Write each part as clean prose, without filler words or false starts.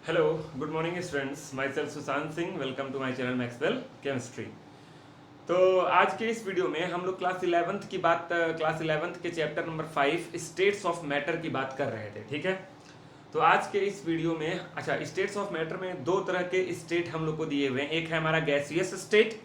Hello, good morning students. Myself Sushant Singh, welcome to my channel Maxwell chemistry. तो आज के इस वीडियो में हम लोग क्लास 11th के chapter number 5 states of matter की बात कर रहे थे। ठीक है, तो आज के इस वीडियो में स्टेट्स ऑफ मैटर में दो तरह के स्टेट हम लोग को दिए हुए हैं। एक है हमारा गैसियस स्टेट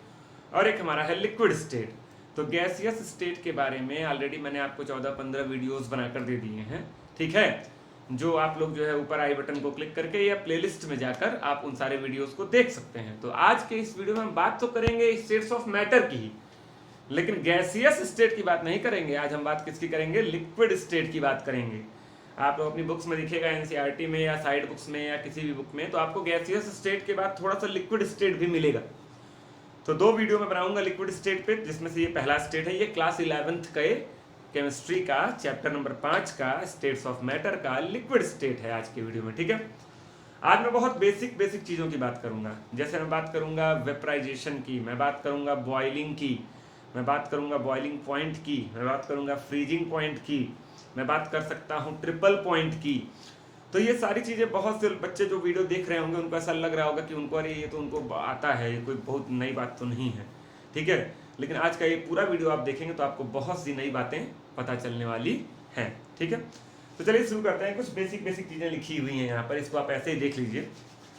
और एक हमारा है लिक्विड स्टेट। तो गैसियस स्टेट के बारे में ऑलरेडी मैंने आपको 14-15 वीडियोस बनाकर दे दिए हैं। ठीक है, जो आप लोग जो है ऊपर आई बटन को क्लिक करके या प्लेलिस्ट में जाकर आप उन सारे वीडियोस को देख सकते हैं। तो आज के इस वीडियो में हम बात तो करेंगे स्टेट्स ऑफ मैटर की ही, लेकिन गैसियस स्टेट की बात नहीं करेंगे। आज हम बात किसकी करेंगे? लिक्विड स्टेट की बात करेंगे। आप लोग अपनी बुक्स में दिखेगा, एनसीईआरटी में या साइड बुक्स में या किसी भी बुक में, तो आपको गैसियस स्टेट के बाद थोड़ा सा लिक्विड स्टेट भी मिलेगा। तो दो वीडियो में बनाऊंगा लिक्विड स्टेट पे, जिसमें से ये पहला स्टेट है, ये क्लास 11th के केमिस्ट्री का चैप्टर नंबर 5 का स्टेट्स ऑफ मैटर का लिक्विड स्टेट है आज के वीडियो में। ठीक है, आज मैं बहुत बेसिक चीज़ों की बात करूंगा। जैसे मैं बात करूंगा वेपराइजेशन की, मैं बात करूंगा बॉइलिंग की, मैं बात करूंगा बॉइलिंग पॉइंट की, मैं बात करूंगा फ्रीजिंग पॉइंट की, मैं बात कर सकता हूँ ट्रिपल पॉइंट की। तो ये सारी चीज़ें बहुत से बच्चे जो वीडियो देख रहे होंगे उनको ऐसा लग रहा होगा कि उनको अरे ये तो उनको आता है, ये कोई बहुत नई बात तो नहीं है। ठीक है, लेकिन आज का ये पूरा वीडियो आप देखेंगे तो आपको बहुत सी नई बातें पता चलने वाली हैं। ठीक है, तो चलिए शुरू करते हैं। कुछ बेसिक चीज़ें लिखी हुई हैं यहाँ पर, इसको आप ऐसे ही देख लीजिए।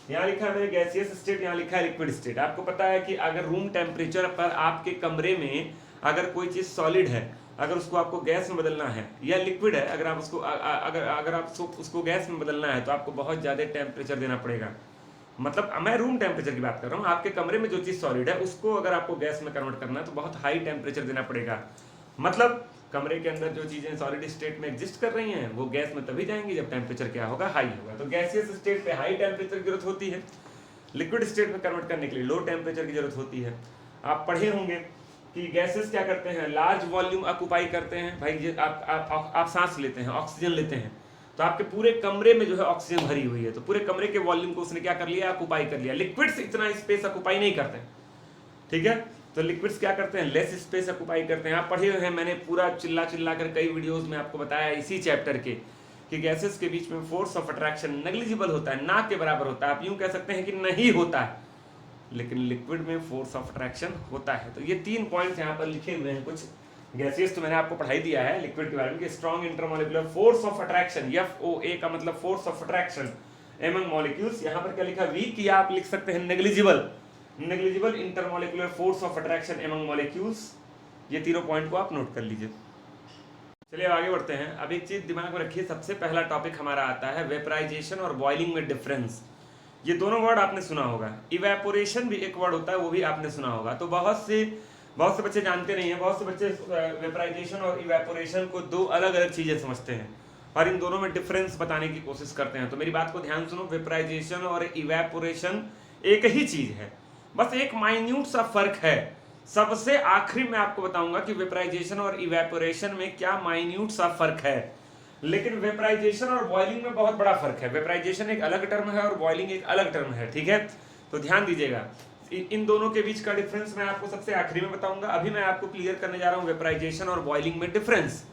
यहाँ लिखा है मेरे गैसियस स्टेट, यहाँ लिखा है लिक्विड स्टेट। आपको पता है कि अगर रूम टेम्परेचर पर आपके कमरे में अगर कोई चीज़ सॉलिड है, अगर उसको आपको गैस में बदलना है, या लिक्विड है, अगर आप उसको अगर आप उसको गैस में बदलना है तो आपको बहुत ज़्यादा टेम्परेचर देना पड़ेगा। मतलब मैं रूम टेम्परेचर की बात कर रहा हूँ। आपके कमरे में जो चीज़ सॉलिड है उसको अगर आपको गैस में कन्वर्ट करना है तो बहुत हाई टेम्परेचर देना पड़ेगा। मतलब कमरे के अंदर जो चीज़ें सॉलिड स्टेट में एग्जिस्ट कर रही हैं वो गैस में तभी जाएंगी जब टेम्परेचर क्या होगा? हाई होगा। तो गैसियस स्टेट पे हाई टेम्परेचर की जरूरत होती है, लिक्विड स्टेट में कन्वर्ट करने के लिए लो टेम्परेचर की जरूरत होती है। आप पढ़े होंगे कि गैसेस क्या करते हैं? लार्ज वॉल्यूम ऑक्यूपाई करते हैं। भाई आप सांस लेते हैं, ऑक्सीजन लेते हैं, तो आपके पूरे कमरे में जो है ऑक्सीजन भरी हुई है, तो पूरे कमरे के वॉल्यूम को उसने क्या कर लिया? ऑक्यूपाई कर लिया। लिक्विड्स इतना स्पेस ऑक्यूपाई नहीं करते। ठीक है, तो लिक्विड्स क्या करते हैं? लेस स्पेस ऑक्यूपाई करते हैं। आप पढ़े हुए हैं, मैंने पूरा चिल्ला कर कई वीडियोस में आपको बताया इसी चैप्टर के कि गैसेस के बीच में फोर्स ऑफ अट्रैक्शन नेग्लिजिबल होता है, ना के बराबर होता है। आप यूं कह सकते हैं कि नहीं होता है, लेकिन लिक्विड में फोर्स ऑफ अट्रैक्शन होता है। तो ये 3 पॉइंट्स यहाँ पर लिखे हुए हैं। कुछ गैसेस तो मैंने आपको पढ़ाई दिया है लिक्विड के बारे में कि strong intermolecular force of attraction, FOA का मतलब force of attraction among molecules. यहाँ पर क्या लिखा? वीक, या आप लिख सकते हैं negligible intermolecular force of attraction among molecules. ये तीनों पॉइंट को आप नोट कर लीजिए। चलिए आगे बढ़ते हैं। अब एक चीज दिमाग में रखिए, सबसे पहला टॉपिक हमारा आता है वेपराइजेशन और बॉइलिंग में डिफरेंस। ये दोनों वर्ड आपने सुना होगा। इवेपोरेशन भी एक वर्ड होता है, वो भी आपने सुना होगा। तो बहुत से बच्चे जानते नहीं हैं। बहुत से बच्चे वेपराइजेशन और इवेपोरेशन को दो अलग अलग चीजें समझते हैं और इन दोनों में डिफरेंस बताने की कोशिश करते हैं। तो मेरी बात को ध्यान सुनो, वेपराइजेशन और इवेपोरेशन एक ही चीज है, बस एक माइन्यूट सा फर्क है। सबसे आखिरी में आपको बताऊंगा कि वेपराइजेशन और इवेपोरेशन में क्या माइन्यूट सा फर्क है, लेकिन वेपराइजेशन और बॉइलिंग में बहुत बड़ा फर्क है। वेपराइजेशन एक अलग टर्म है और बॉइलिंग एक अलग टर्म है। ठीक है, तो ध्यान दीजिएगा। इन दोनों के बीच का डिफरेंस मैं आपको सबसे आखिरी में बताऊंगा। अभी मैं आपको क्लियर करने जा रहा हूं वेपराइजेशन और बॉइलिंग में डिफरेंस।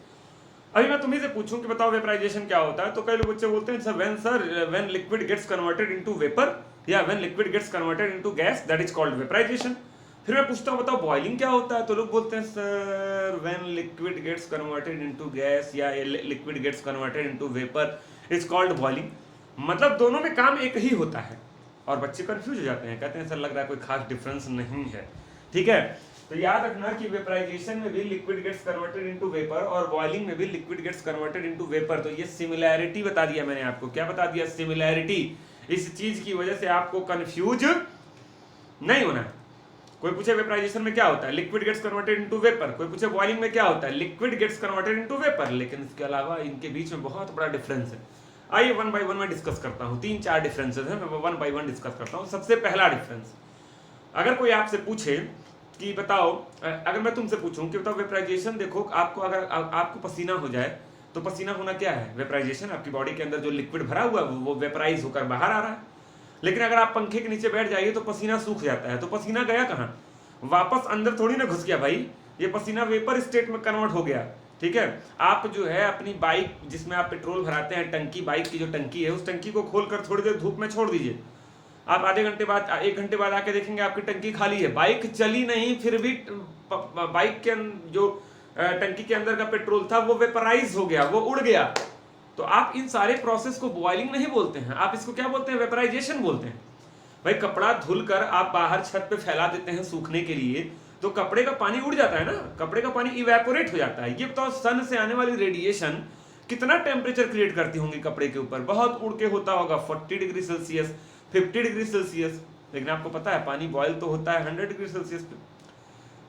अभी मैं तुम्ही से पूछूं कि बताओ वेपराइजेशन क्या होता है, तो कई लोग बच्चे बोलते हैं sir when liquid gets converted into vapour या when liquid gets converted into gas, that is called vaporisation. फिर मैं पूछता हूं बताओ बॉइलिंग क्या होता है, तो लोग बोलते हैं sir when liquid gets converted into gas या liquid gets converted into vapour is called boiling. मतलब दोनों में काम एक ही होता है और बच्चे कंफ्यूज हो जाते हैं, कहते हैं सर लग रहा है कोई खास डिफरेंस नहीं है। ठीक है, तो याद रखना कि वेपराइजेशन में भी liquid gets converted into vapour और बॉइलिंग में भी liquid gets converted into vapour. तो ये सिमिलैरिटी बता दिया मैंने आपको। क्या बता दिया? सिमिलैरिटी। इस चीज की वजह से आपको कंफ्यूज नहीं होना है। कोई पूछे वेपराइजेशन में क्या होता है, liquid gets converted into vapour. कोई पूछे बॉइलिंग में क्या होता है, liquid gets converted into vapour. लेकिन इसके अलावा इनके बीच में बहुत बड़ा डिफरेंस है। आइए वन बाय वन मैं डिस्कस करता हूँ। 3-4 डिफरेंसेस हैं, मैं वन बाय वन डिस्कस करता हूँ। सबसे पहला डिफरेंस, अगर कोई आपसे पूछे कि बताओ, अगर मैं तुमसे पूछूं कि बताओ वेपराइजेशन, देखो आपको अगर आपको पसीना हो जाए तो पसीना होना क्या है? वेपराइजेशन। आपकी बॉडी के अंदर जो लिक्विड भरा हुआ है वो वेपराइज होकर बाहर आ रहा है। लेकिन अगर आप पंखे के नीचे बैठ जाइए तो पसीना सूख जाता है, तो पसीना गया कहाँ? वापस अंदर थोड़ी ना घुस गया भाई, ये पसीना वेपर स्टेट में कन्वर्ट हो गया। ठीक है, आप जो है अपनी बाइक जिसमें आप पेट्रोल भराते हैं, टंकी, बाइक की जो टंकी है, उस टंकी को खोलकर थोड़ी देर धूप में छोड़ दीजिए। आप आधे घंटे बाद, 1 घंटे बाद आके देखेंगे आपकी टंकी खाली है, बाइक चली नहीं, फिर भी बाइक के जो टंकी के अंदर का पेट्रोल था वो वेपराइज हो गया, वो उड़ गया। तो आप इन सारे प्रोसेस को बॉइलिंग नहीं बोलते हैं, आप इसको क्या बोलते हैं? वेपराइजेशन बोलते हैं। भाई कपड़ा धुलकर आप बाहर छत पे फैला देते हैं सूखने के लिए, तो कपड़े का पानी उड़ जाता है ना, कपड़े का पानी इवेपोरेट हो जाता है। ये बताओ सन से आने वाली रेडिएशन कितना टेम्परेचर क्रिएट करती होंगी कपड़े के ऊपर? बहुत उड़ के होता होगा 40 डिग्री सेल्सियस, 50 डिग्री सेल्सियस। लेकिन आपको पता है पानी बॉयल तो होता है 100 डिग्री सेल्सियस पे।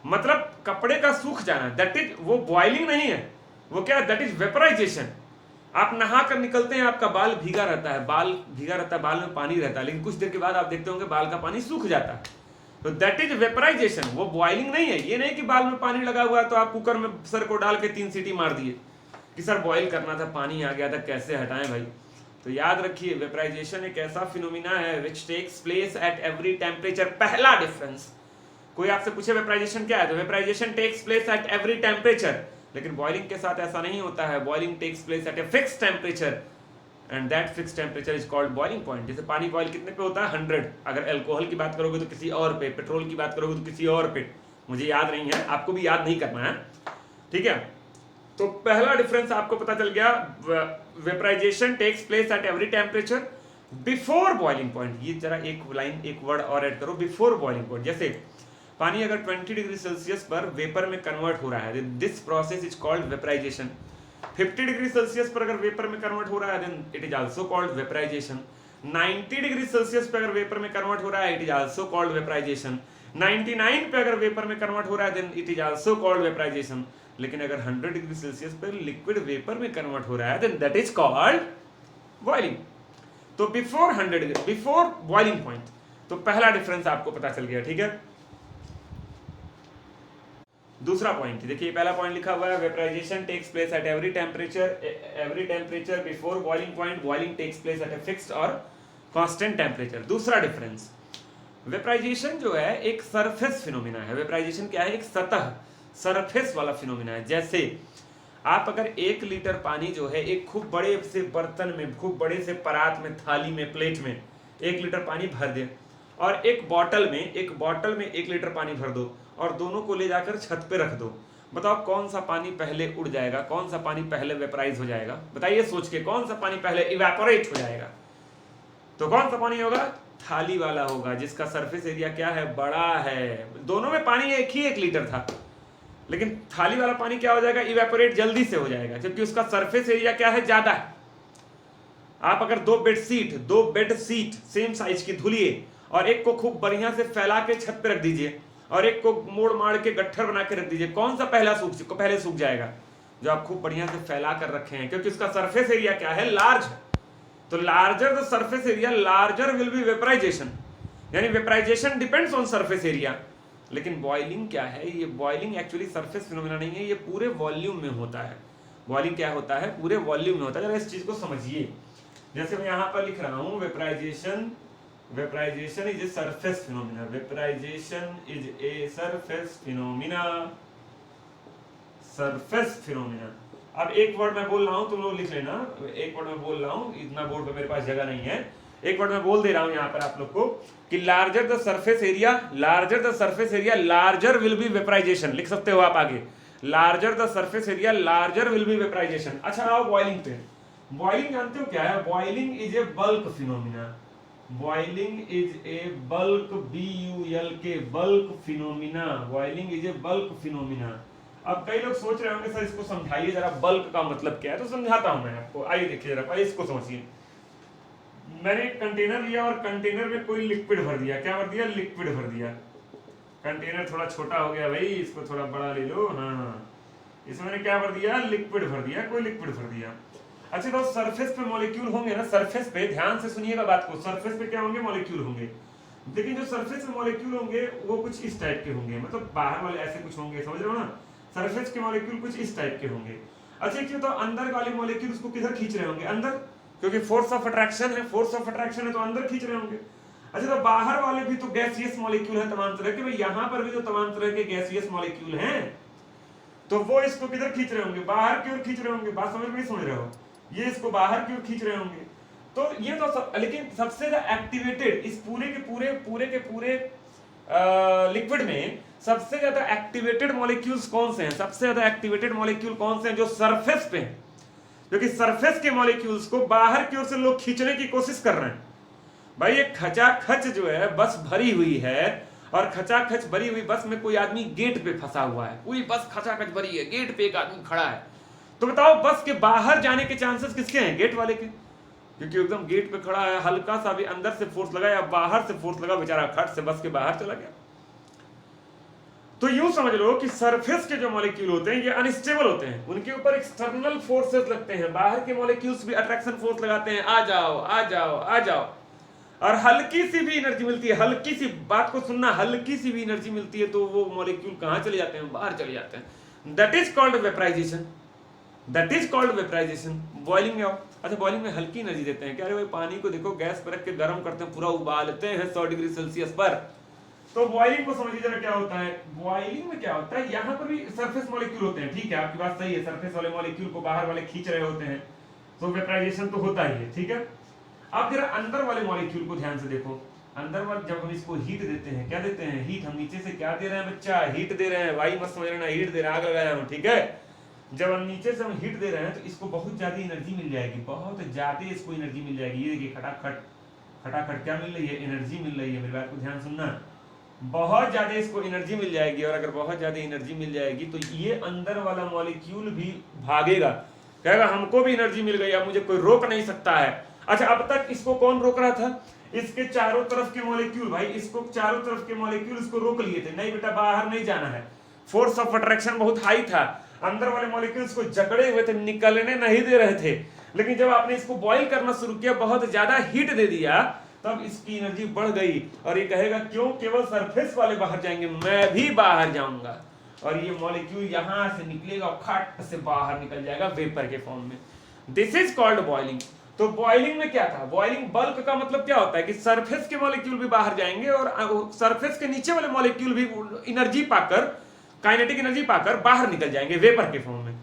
मतलब कपड़े का सूख जाना, दैट इज, वो बॉइलिंग नहीं है, वो क्या है? That is vaporisation. आप नहा कर निकलते हैं, आपका बाल भीगा रहता है, बाल भीगा रहता है, बाल में पानी रहता है, लेकिन कुछ देर के बाद आप देखते होंगे बाल का पानी सूख जाता है। तो दैट इज वेपराइजेशन, वो बॉइलिंग नहीं है। ये नहीं कि बाल में पानी लगा हुआ है तो आप कुकर में सर को डाल के 3 सीटी मार दिए कि सर बॉइल करना था, पानी आ गया था, कैसे हटाएं भाई। तो याद रखिए, वेपराइजेशन एक ऐसा फिनोमिना है which takes place at every temperature. पहला डिफरेंस, कोई आपसे पूछे वेपराइजेशन क्या है, तो vaporisation takes place at every temperature. लेकिन बॉइलिंग के साथ ऐसा नहीं होता है, boiling takes place at a fix temperature and that fix temperature is called boiling point. जैसे पानी बॉइल कितने पे होता है? 100। अगर अल्कोहल की बात करोगे तो किसी और पे, पेट्रोल की बात करोगे तो किसी और पे, मुझे याद नहीं है, आपको भी याद नहीं करना है, ठीक है। तो पहला डिफरेंस आपको पता चल गया, vaporisation takes place at every temperature before boiling point. ये जरा एक लाइन, एक वर्ड और ऐड करो, बिफोर बॉइलिंग पॉइंट। जैसे पानी अगर 20 डिग्री सेल्सियस पर वेपर में कन्वर्ट हो रहा है, this process is called vaporisation. 50 degree Celsius पर अगर वेपर में कन्वर्ट हो रहा है, then it is also called vaporisation. 90 degree Celsius पर अगर वेपर में कन्वर्ट हो रहा है, it is also called vaporisation. 99 पे अगर वेपर में कन्वर्ट हो रहा है, then it is also called vaporisation. लेकिन अगर 100 डिग्री सेल्सियस पर लिक्विड वेपर में कन्वर्ट हो रहा है, then that is called boiling. तो बिफोर 100, बिफोर बॉइलिंग पॉइंट। तो पहला डिफरेंस आपको पता चल गया, ठीक है। दूसरा पॉइंट देखिए, पहला पॉइंट लिखा हुआ है vaporisation takes place at every temperature before boiling point, boiling takes place at a fixed और कांस्टेंट टेम्परेचर। दूसरा डिफरेंस, वेपराइजेशन जो है एक सरफेस फिनोमिना है। वेपराइजेशन क्या है? एक सतह, सरफेस वाला फिनोमिना है। जैसे आप अगर 1 लीटर पानी जो है एक खूब बड़े से बर्तन में, खूब बड़े से परात में, थाली में, प्लेट में 1 लीटर पानी भर दें और एक बॉटल में 1 लीटर पानी भर दो और दोनों को ले जाकर छत पे रख दो, बताओ कौन सा पानी पहले उड़ जाएगा, कौन सा पानी पहले वेपराइज हो जाएगा? बताइए सोच के, कौन सा पानी पहले इवेपोरेट हो जाएगा? तो कौन सा पानी होगा? थाली वाला होगा, जिसका सरफेस एरिया क्या है? बड़ा है। दोनों में पानी एक ही 1 लीटर था, लेकिन थाली वाला पानी क्या हो जाएगा? इवेपोरेट जल्दी से हो जाएगा, क्योंकि उसका सरफेस एरिया क्या है? ज्यादा है। आप अगर 2 बेड सीट सेम साइज की धुलिए और एक को खूब बढ़िया से फैला के छत पे रख दीजिए और एक को मोड़ मार के गट्ठर बना के रख दीजिए, कौन सा पहले सूख जाएगा? जो आप खूब बढ़िया से फैला कर रखे हैं, क्योंकि उसका सरफेस एरिया क्या है? लार्ज। तो larger the surface area, larger will be vaporisation, यानी vaporisation depends on surface area. लेकिन बॉइलिंग क्या है? ये बॉइलिंग एक्चुअली सरफेस फिनोमिना नहीं है, ये पूरे वॉल्यूम में होता है। बॉइलिंग क्या होता है? पूरे वॉल्यूम में होता है। जरा इस चीज को समझिए। जैसे मैं यहां पर लिख रहा हूं, vaporisation is a surface phenomena, vaporisation is a surface phenomena, surface phenomena. अब एक वर्ड मैं बोल रहा हूं, तुम लोग लिख लेना। एक वर्ड मैं बोल रहा हूं, इतना बोर्ड पे मेरे पास जगह नहीं है। एक वर्ड मैं बोल दे रहा हूं यहां पर आप लोग को कि larger the surface area, larger will be vaporisation. लिख सकते हो आप आगे, larger the surface area, larger will be vaporisation. अच्छा आओ बॉइलिंग पे। बॉइलिंग जानते हो क्या है? Boiling is a bulk phenomena, boiling is a bulk, BULK, bulk phenomena. Boiling is a bulk phenomena. अब कई लोग सोच रहे होंगे सर इसको समझाइए जरा, बल्क का मतलब क्या है? तो समझाता हूं मैं आपको, आइए देखिए जरा, पहले इसको समझिए। मैंने एक कंटेनर लिया और कंटेनर में कोई लिक्विड भर दिया। क्या भर दिया? लिक्विड भर दिया। कंटेनर थोड़ा छोटा हो गया भाई, इसको थोड़ा बड़ा ले लो। हाँ, इसमें मैंने क्या भर दिया? लिक्विड भर दिया, कोई लिक्विड भर दिया। अच्छा तो सरफेस पे मॉलिक्यूल होंगे ना, सरफेस पे, ध्यान से सुनिएगा बात को, सरफेस पे क्या होंगे? मॉलिक्यूल होंगे। लेकिन जो सरफेस पे मॉलिक्यूल होंगे वो कुछ इस टाइप के होंगे, मतलब बाहर वाले ऐसे कुछ होंगे, समझ रहे हो ना? सरफेस के मॉलिक्यूल कुछ इस टाइप के होंगे। अच्छा क्यों? तो अंदर वाले मॉलिक्यूल उसको किधर खींच रहे होंगे? अंदर, क्योंकि फोर्स ऑफ अट्रैक्शन है, फोर्स ऑफ अट्रैक्शन है तो अंदर खींच रहे होंगे। अच्छा तो बाहर वाले भी तो गैसियस मॉलिक्यूल है तमाम तरह के, भाई यहां पर भी तो तमाम तरह के गैसियस मॉलिक्यूल हैं। तो वो इसको किधर खींच रहे होंगे, बाहर की ओर खींच रहे होंगे। बात समझ में नहीं समझ रहे हो, ये इसको बाहर की ओर खींच रहे होंगे। तो ये तो लेकिन सबसे ज्यादा एक्टिवेटेड इस पूरे के पूरे लिक्विड में सबसे ज्यादा एक्टिवेटेड मॉलिक्यूल्स कौन से हैं, सबसे ज्यादा एक्टिवेटेड मॉलिक्यूल कौन से हैं जो सरफेस पे हैं, क्योंकि सरफेस के मॉलिक्यूल्स को बाहर की ओर से लोग खींचने की कोशिश कर रहे हैं। भाई ये खचाखच जो है बस भरी हुई है, और खचाखच भरी हुई बस में कोई आदमी गेट पे फंसा हुआ है, पूरी बस खचाखच भरी है, गेट पे एक आदमी खड़ा है। तो बताओ बस के बाहर जाने के चांसेस किसके हैं, गेट वाले के, क्योंकि एकदम गेट पे खड़ा है, हल्का सा भी अंदर से फोर्स लगा या बाहर से फोर्स लगा, बेचारा खट से बस के बाहर चला गया। तो यूं समझ लो कि सरफेस के जो मॉलिक्यूल होते हैं ये अनस्टेबल होते हैं, उनके ऊपर एक्सटर्नल फोर्सेस लगते हैं, बाहर के मॉलिक्यूल्स भी अट्रैक्शन फोर्स लगाते हैं, आ जाओ आ जाओ आ जाओ, और हल्की सी भी एनर्जी मिलती है, हल्की सी बात को सुनना, हल्की सी भी एनर्जी मिलती है तो वो मॉलिक्यूल कहां चले जाते हैं, बाहर चले जाते हैं। That is called vaporisation, that is called vaporisation. Boiling में आओ, अच्छा बॉइलिंग में हल्की एनर्जी देते हैं क्या, अरे भाई पानी को देखो गैस पर रख के गर्म करते हैं, पूरा उबालते हैं 100 डिग्री सेल्सियस पर। तो बॉइलिंग को समझिए जरा क्या होता है। बॉइलिंग में क्या होता है, यहाँ पर भी सरफेस मॉलिक्यूल होते हैं, ठीक है आपकी बात सही है, सरफेस वाले मॉलिक्यूल को बाहर वाले खींच रहे होते हैं, तो वेपराइजेशन तो होता ही है, ठीक है। अब जरा अंदर वाले मॉलिक्यूल को ध्यान से देखो, अंदर वाले जब हम इसको हीट देते हैं, क्या देते हैं, हीट। हम नीचे से क्या दे रहे हैं बच्चा, हीट दे रहे हैं, भाई मत समझ लेना हीट दे रहे हैं, आग लगाया हूं, ठीक है। जब हम नीचे से हम हीट दे रहे हैं तो इसको बहुत ज्यादा एनर्जी मिल जाएगी, बहुत ज्यादा इसको एनर्जी मिल जाएगी। ये देखिए खटाखट खटाखट क्या मिल रही है, एनर्जी मिल रही है, मेरी बात को ध्यान सुनना, बहुत ज्यादा इसको एनर्जी मिल जाएगी। और अगर बहुत ज्यादा एनर्जी मिल जाएगी तो ये अंदर वाला मॉलिक्यूल भी भागेगा, कहेगा हमको भी एनर्जी मिल गई, अब मुझे कोई रोक नहीं सकता है। अच्छा अब तक इसको कौन रोक रहा था, इसके चारों तरफ के मॉलिक्यूल, भाई इसको चारों तरफ के मॉलिक्यूल इसको रोक लिए थे, नहीं बेटा बाहर नहीं जाना है, फोर्स ऑफ अट्रैक्शन बहुत हाई था, अंदर वाले मॉलिक्यूल्स को जकड़े हुए थे, निकलने नहीं दे रहे थे। लेकिन जब आपने इसको बॉईल करना शुरू किया, बहुत ज्यादा हीट दे दिया, तब इसकी एनर्जी बढ़ गई, और ये कहेगा क्यों, केवल सरफेस वाले बाहर जाएंगे, मैं भी बाहर जाऊंगा, और ये मॉलिक्यूल यहां से निकलेगा और खट से बाहर निकल जाएगा वेपर के फॉर्म में। This is called boiling. तो बॉइलिंग में क्या था, बॉइलिंग बल्क का मतलब क्या होता है कि सरफेस के मॉलिक्यूल भी बाहर जाएंगे और सरफेस के नीचे वाले मॉलिक्यूल भी एनर्जी पाकर, काइनेटिक एनर्जी पाकर बाहर निकल जाएंगे वेपर के फॉर्म में।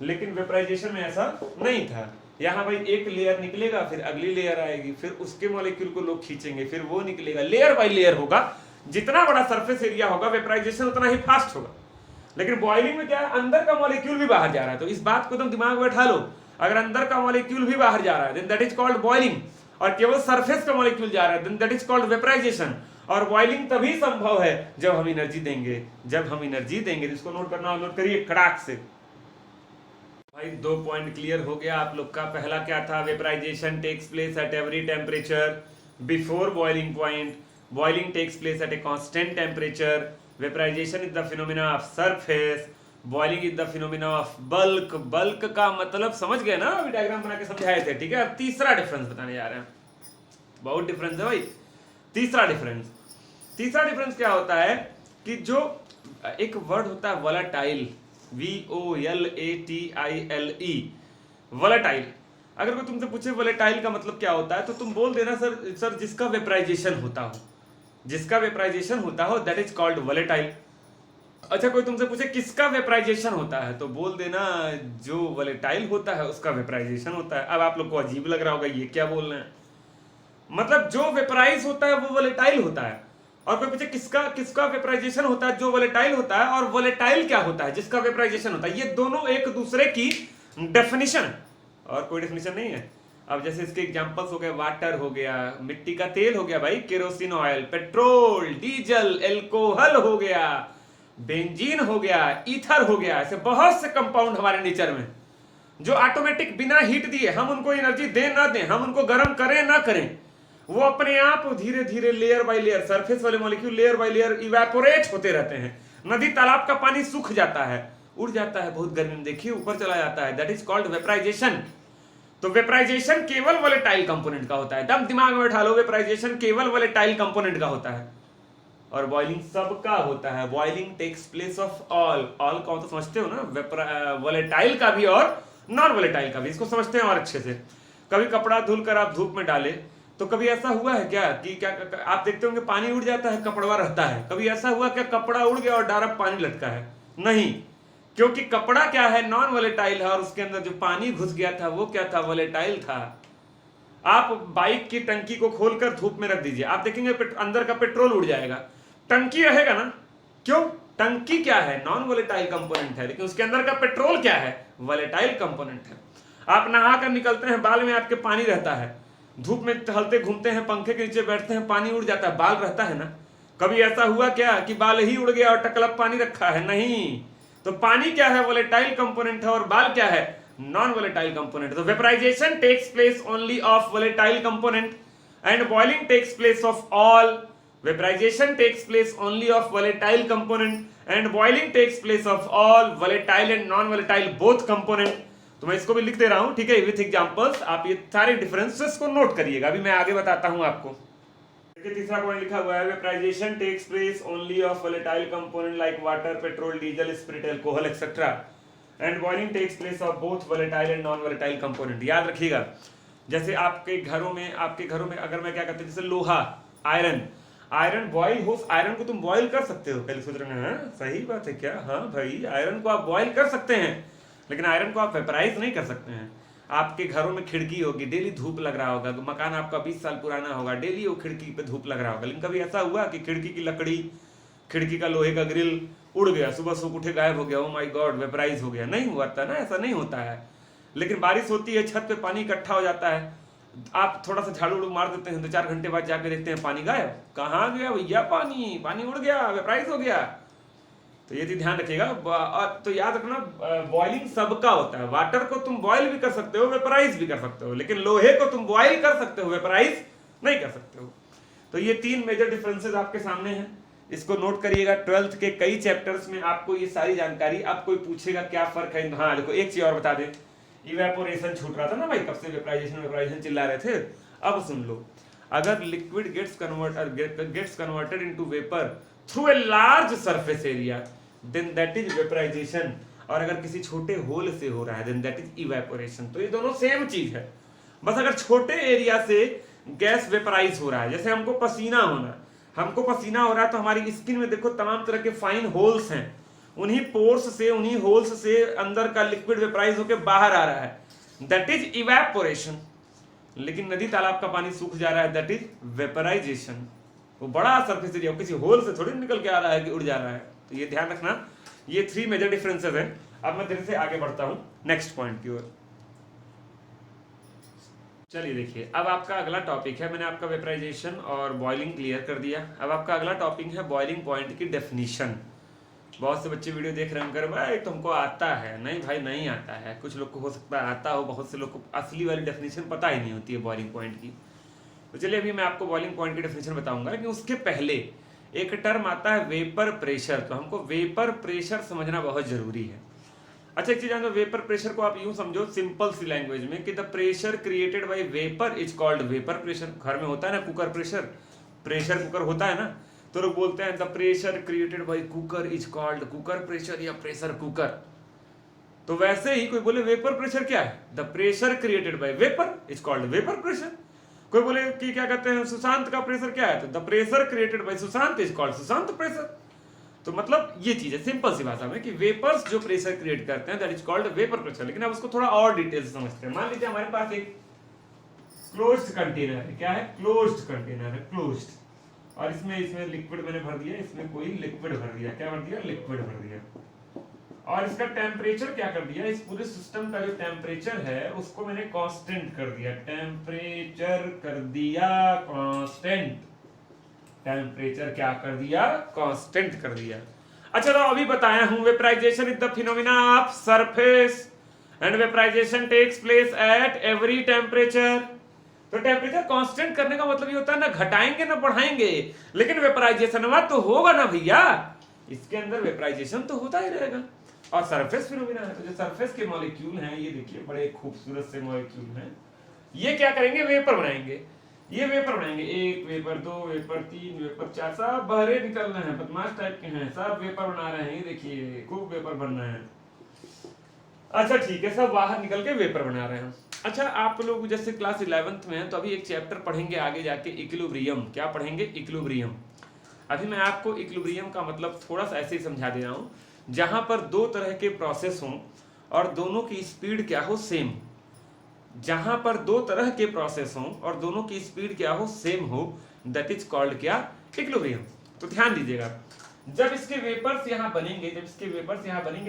लेकिन वेपराइजेशन में ऐसा नहीं था, यहाँ भाई एक लेयर निकलेगा, फिर अगली लेयर आएगी, फिर उसके मॉलिक्यूल को लोग खींचेंगे, फिर वो निकलेगा, लेयर बाय लेयर होगा। जितना बड़ा सरफेस एरिया होगा वेपराइजेशन उतना ही फास्ट होगा। लेकिन बॉइलिंग में क्या है, अंदर का मॉलिक्यूल भी बाहर जा रहा है, तो इस बात को तुम दिमाग में बैठा लो, अगर अंदर का मॉलिक्यूल भी बाहर जा रहा है then that is called boiling, और केवल सरफेस का मॉलिक्यूल जा रहा है then that is called vaporisation. और बॉइलिंग तभी संभव है जब हम एनर्जी देंगे, जब हम एनर्जी देंगे। इसको नोट करना, नोट करिए खड़ाक से। भाई 2 पॉइंट क्लियर हो गया आप लोग का। पहला क्या था, vaporisation takes place at every temperature before boiling point, boiling takes place at a constant temperature, vaporisation is the phenomena of surface, boiling is the phenomena of bulk. Bulk का मतलब समझ गए ना, अभी डायग्राम बना के समझाए थे, ठीक है। अब तीसरा डिफरेंस बताने जा रहे हैं, बहुत डिफरेंस है भाई। तीसरा डिफरेंस क्या होता है कि जो एक वर्ड होता है वोलेटाइल, VOLATILE, वोलेटाइल। अगर कोई तुमसे पूछे वोलेटाइल का मतलब क्या होता है तो तुम बोल देना सर जिसका वेपराइजेशन होता हो, जिसका वेपराइजेशन होता हो दैट इज कॉल्ड वोलेटाइल। अच्छा कोई तुमसे पूछे किसका वेपराइजेशन होता है तो बोल देना जो वोलेटाइल होता है उसका वेपराइजेशन होता है। अब आप लोग को अजीब लग रहा होगा ये क्या बोल रहे हैं, मतलब जो वेपराइज होता है वो वोलेटाइल होता है, और कोई पूछे किसका वेपराइजेशन होता है, जो वोलेटाइल होता है, और वोलेटाइल क्या होता है, जिसका वेपराइजेशन होता है, ये दोनों एक दूसरे की डेफिनेशन है और कोई डेफिनेशन नहीं है। अब जैसे इसके एग्जांपल्स हो गए, वाटर हो गया, मिट्टी का तेल हो गया भाई, kerosene oil, petrol, diesel, alcohol हो गया, बेंजीन हो गया, ईथर हो गया, ऐसे बहुत से कंपाउंड हमारे नेचर में जो ऑटोमेटिक बिना हीट दिए, हम उनको एनर्जी दें ना दें, हम उनको गर्म करें ना करें, वो अपने आप धीरे धीरे लेयर बाय लेयर, सरफेस वाले molecule layer by layer evaporate होते रहते हैं। नदी तालाब का पानी सूख जाता है, उड़ जाता है बहुत गर्मी में, देखिए ऊपर चला जाता है, दैट इज कॉल्ड वेपराइजेशन। तो वेपराइजेशन केवल वोलेटाइल कंपोनेंट का होता है, दम दिमाग में बैठा लो, वेपराइजेशन केवल वोलेटाइल कंपोनेंट का होता है, और बॉइलिंग सबका होता है। Boiling takes place of all का तो समझते हो ना, वोलेटाइल का भी और नॉन वोलेटाइल का भी, इसको समझते हैं और अच्छे से। कभी कपड़ा धुल कर आप धूप में डाले तो कभी ऐसा हुआ है क्या कि क्या आप देखते होंगे पानी उड़ जाता है, कपड़ा रहता है, कभी ऐसा हुआ क्या कपड़ा उड़ गया और डायरेक्ट पानी लटका है? नहीं, क्योंकि कपड़ा क्या है, नॉन वोलेटाइल है, और उसके अंदर जो पानी घुस गया था वो क्या था, वोलेटाइल था। आप बाइक की टंकी को खोलकर धूप में रख दीजिए, आप देखेंगे अंदर का पेट्रोल उड़ जाएगा, टंकी रहेगा ना। क्यों? टंकी क्या है, नॉन वोलेटाइल कंपोनेंट है, लेकिन उसके अंदर का पेट्रोल क्या है, वोलेटाइल कंपोनेंट है। आप नहा कर निकलते हैं, बाल में आपके पानी रहता है, धूप में टहलते घूमते हैं, पंखे के नीचे बैठते हैं, पानी उड़ जाता है, बाल रहता है ना। कभी ऐसा हुआ क्या कि बाल ही उड़ गया और टकलब पानी रखा है? नहीं। तो पानी क्या है, वोलेटाइल कंपोनेंट है, और बाल क्या है, नॉन वोलेटाइल कंपोनेंट। तो vaporisation takes place only of volatile component and boiling takes place of all. Vaporisation takes place only of volatile component and boiling takes place of all volatile and non volatile both component. तो मैं इसको भी लिख दे रहा हूं, ठीक है, with examples. आप ये सारे डिफरेंसेस को नोट करिएगा, अभी मैं आगे बताता हूं आपको। देखिए तीसरा पॉइंट लिखा हुआ है, vaporisation takes place only of volatile component like water, petrol, diesel, spirit, alcohol et cetera and boiling takes place of both volatile and non volatile component. याद रखिएगा, जैसे आपके घरों में अगर मैं क्या करते हैं, जैसे लोहा, आयरन बॉयल हो, आयरन को तुम बॉयल कर सकते हो। पहले सोच रहे हैं सही बात है क्या? हाँ भाई, आयरन को आप बॉयल कर सकते हैं, लेकिन आयरन को आप वेपराइज नहीं कर सकते हैं। आपके घरों में खिड़की होगी, डेली धूप लग रहा होगा, मकान आपका 20 साल पुराना होगा, डेली वो खिड़की पे धूप लग रहा होगा, लेकिन कभी ऐसा हुआ कि खिड़की की लकड़ी, खिड़की का लोहे का ग्रिल उड़ गया, सुबह सुबह उठे गायब हो गया, ओ माय गॉड, वेपराइज हो गया? नहीं हुआ था ना, ऐसा नहीं होता है। लेकिन बारिश होती है, छत पे पानी इकट्ठा हो जाता है, आप थोड़ा सा झाड़ू उड़ू मार देते हैं, 2-4 घंटे बाद जाके देखते हैं पानी गायब। कहाँ गया भैया पानी उड़ गया, वेपराइज हो गया। तो ये ध्यान रखिएगा। तो याद रखना, बॉइलिंग सबका होता है। वाटर को तुम बॉयल भी कर सकते हो, वेपराइज भी कर सकते हो, लेकिन लोहे को तुम बॉयल कर सकते हो, वेपराइज नहीं कर सकते हो। तो ये 3 मेजर डिफरेंसेस आपके सामने हैं, इसको नोट करिएगा। 12th के कई चैप्टर्स में आपको ये सारी जानकारी, अब कोई पूछेगा क्या फर्क है। हाँ देखो, एक चीज और बता दे, इवेपोरेशन छूट रहा था ना भाई, कब से वेपराइजेशन चिल्ला रहे थे। अब सुन लो, अगर liquid gets converted into vapour through a large surface area, then that is vaporisation. और अगर किसी छोटे होल से हो रहा है, देन दैट इज इवेपोरेशन। तो ये दोनों सेम चीज है, बस अगर छोटे एरिया से गैस वेपराइज हो रहा है, जैसे हमको पसीना हो रहा है, तो हमारी स्किन में देखो तमाम तरह के फाइन होल्स हैं, उन्हीं पोर्स से, उन्हीं होल्स से अंदर का लिक्विड वेपराइज होकर बाहर आ रहा है, दैट इज इवेपोरेशन। लेकिन नदी तालाब का पानी सूख जा रहा है, दैट इज वेपराइजेशन। वो बड़ा सरफेस एरिया, किसी होल से थोड़ी निकल के आ रहा है कि उड़ जा रहा है। तो ये ध्यान रखना, ये 3 मेजर डिफरेंसेस हैं। अब मैं धीरे से आगे बढ़ता हूं नेक्स्ट पॉइंट की ओर। चलिए देखिए, अब आपका अगला टॉपिक है, मैंने आपका वेपराइजेशन और बॉइलिंग क्लियर कर दिया। अब आपका अगला टॉपिक है बॉइलिंग पॉइंट की डेफिनेशन। बहुत से बच्चे वीडियो देख रहे होंगे, भाई तुमको आता है? नहीं भाई, नहीं आता है। कुछ लोग को हो सकता है आता हो, बहुत से लोग को असली वाली डेफिनेशन पता ही नहीं होती है बॉइलिंग पॉइंट की। तो चलिए अभी मैं आपको बॉइलिंग पॉइंट की डेफिनेशन बताऊंगा, लेकिन उसके पहले एक टर्म आता है वेपर प्रेशर। तो हमको वेपर प्रेशर समझना बहुत जरूरी है। अच्छा एक चीज जानो, वेपर प्रेशर को आप यूं समझो सिंपल सी लैंग्वेज में कि the pressure created by vapour is called vapour pressure. घर में होता है ना कुकर प्रेशर कुकर होता है ना, तो लोग बोलते हैं the pressure created by cooker is called cooker pressure या प्रेशर कुकर। तो वैसे ही कोई बोले वेपर प्रेशर क्या है, the pressure created by vapour is called vapour pressure. कोई बोले कि क्या कहते हैं सुशांत का प्रेशर क्या है, तो the pressure created by Sushant is called Sushant pressure. तो मतलब ये चीज है सिंपल सी भाषा में कि वेपर्स जो प्रेशर क्रिएट करते हैं that is called vapour pressure. लेकिन अब उसको थोड़ा और डिटेल से समझते हैं। मान लीजिए हमारे पास एक क्लोज्ड कंटेनर है। क्या है? क्लोज्ड कंटेनर है, क्लोज्ड। और इसमें लिक्विड मैंने भर दिया, इसमें कोई लिक्विड भर दिया। क्या भर दिया? लिक्विड भर दिया। और इसका टेम्परेचर क्या कर दिया, इस पूरे सिस्टम का जो टेम्परेचर है उसको मैंने कांस्टेंट कर दिया। टेम्परेचर कर दिया कांस्टेंट। टेम्परेचर क्या कर दिया? कांस्टेंट कर दिया। अच्छा तो अभी बताया हूं vaporisation is the phenomena of surface and vaporisation takes place at every temperature. तो टेम्परेचर कांस्टेंट करने का मतलब ये होता है ना घटाएंगे ना बढ़ाएंगे, लेकिन वेपराइजेशन तो होगा ना भैया, इसके अंदर वेपराइजेशन तो होता ही रहेगा। और सरफेस फिनोमेना है, तो जो सरफेस के मॉलिक्यूल हैं ये देखिए बड़े खूबसूरत से मॉलिक्यूल हैं, ये क्या करेंगे? वेपर बनाएंगे। ये वेपर बनाएंगे, 1 वेपर, 2 वेपर, 3 वेपर, 4, सब बहरे निकल रहे हैं, बदमाश टाइप के हैं, सब वेपर बना रहे हैं। ये देखिए खूब वेपर बन रहे हैं। अच्छा ठीक है, सब बाहर निकल के वेपर बना रहे हैं। अच्छा आप लोग जैसे क्लास 11th में हैं तो अभी एक चैप्टर पढ़ेंगे आगे जाके, इक्विलिब्रियम। क्या पढ़ेंगे? इक्विलिब्रियम। अभी मैं आपको इक्विलिब्रियम का मतलब थोड़ा सा ऐसे ही समझा दे रहा हूँ। जहां पर दो तरह के प्रोसेस हों और दोनों की स्पीड क्या हो, सेम। जहां पर दो तरह के प्रोसेस हों और दोनों की स्पीड क्या हो, सेम हो, दैट इज कॉल्ड क्या, इक्विलिब्रियम। तो ध्यान दीजिएगा, जब इसके वेपर्स यहां बनेंगे,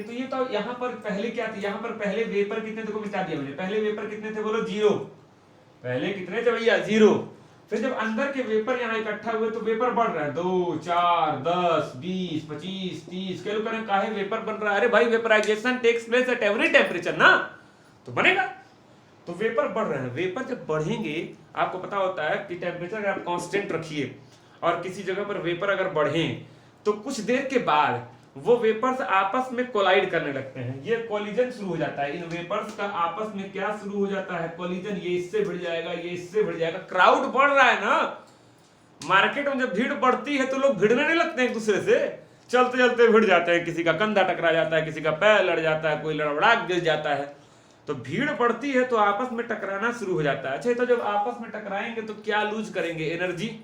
तो ये तो यहां पर पहले क्या थे, यहां पर पहले वेपर कितने थे, को बता दिया मैंने, पहले वेपर कितने थे, बोलो 0। पहले कितने थे भैया, 0। फिर जब अंदर के वेपर यहाँ इकट्ठा हुए तो वेपर बढ़ रहा है, 2 4 10 20 25 30, कैलकुलेट करें काहे वेपर बन रहा है, अरे भाई vaporisation takes place at every temperature ना, तो बनेगा। तो वेपर बढ़ रहे हैं, वेपर जब बढ़ेंगे, आपको पता होता है कि टेम्परेचर अगर आप कांस्टेंट रखिए और किसी जगह पर वेपर अगर बढ़े तो कुछ देर के बाद वो वेपर्स आपस में कोलाइड करने लगते हैं, ये कोलिजन शुरू हो जाता है, इन वेपर्स का आपस में क्या शुरू हो जाता है, कोलिजन। ये इससे भिड़ जाएगा, ये इससे भिड़ जाएगा, क्राउड बढ़ रहा है ना। मार्केट में जब भीड़ बढ़ती है तो लोग भिड़ने नहीं लगते हैं एक दूसरे से, चलते चलते भिड़ जाते हैं, किसी का कंधा टकरा जाता है, किसी का पैर लड़ जाता है, कोई लड़बड़ा गिर जाता है। तो भीड़ बढ़ती है तो आपस में टकराना शुरू हो जाता है। अच्छा, तो जब आपस में टकराएंगे तो क्या लूज करेंगे, एनर्जी,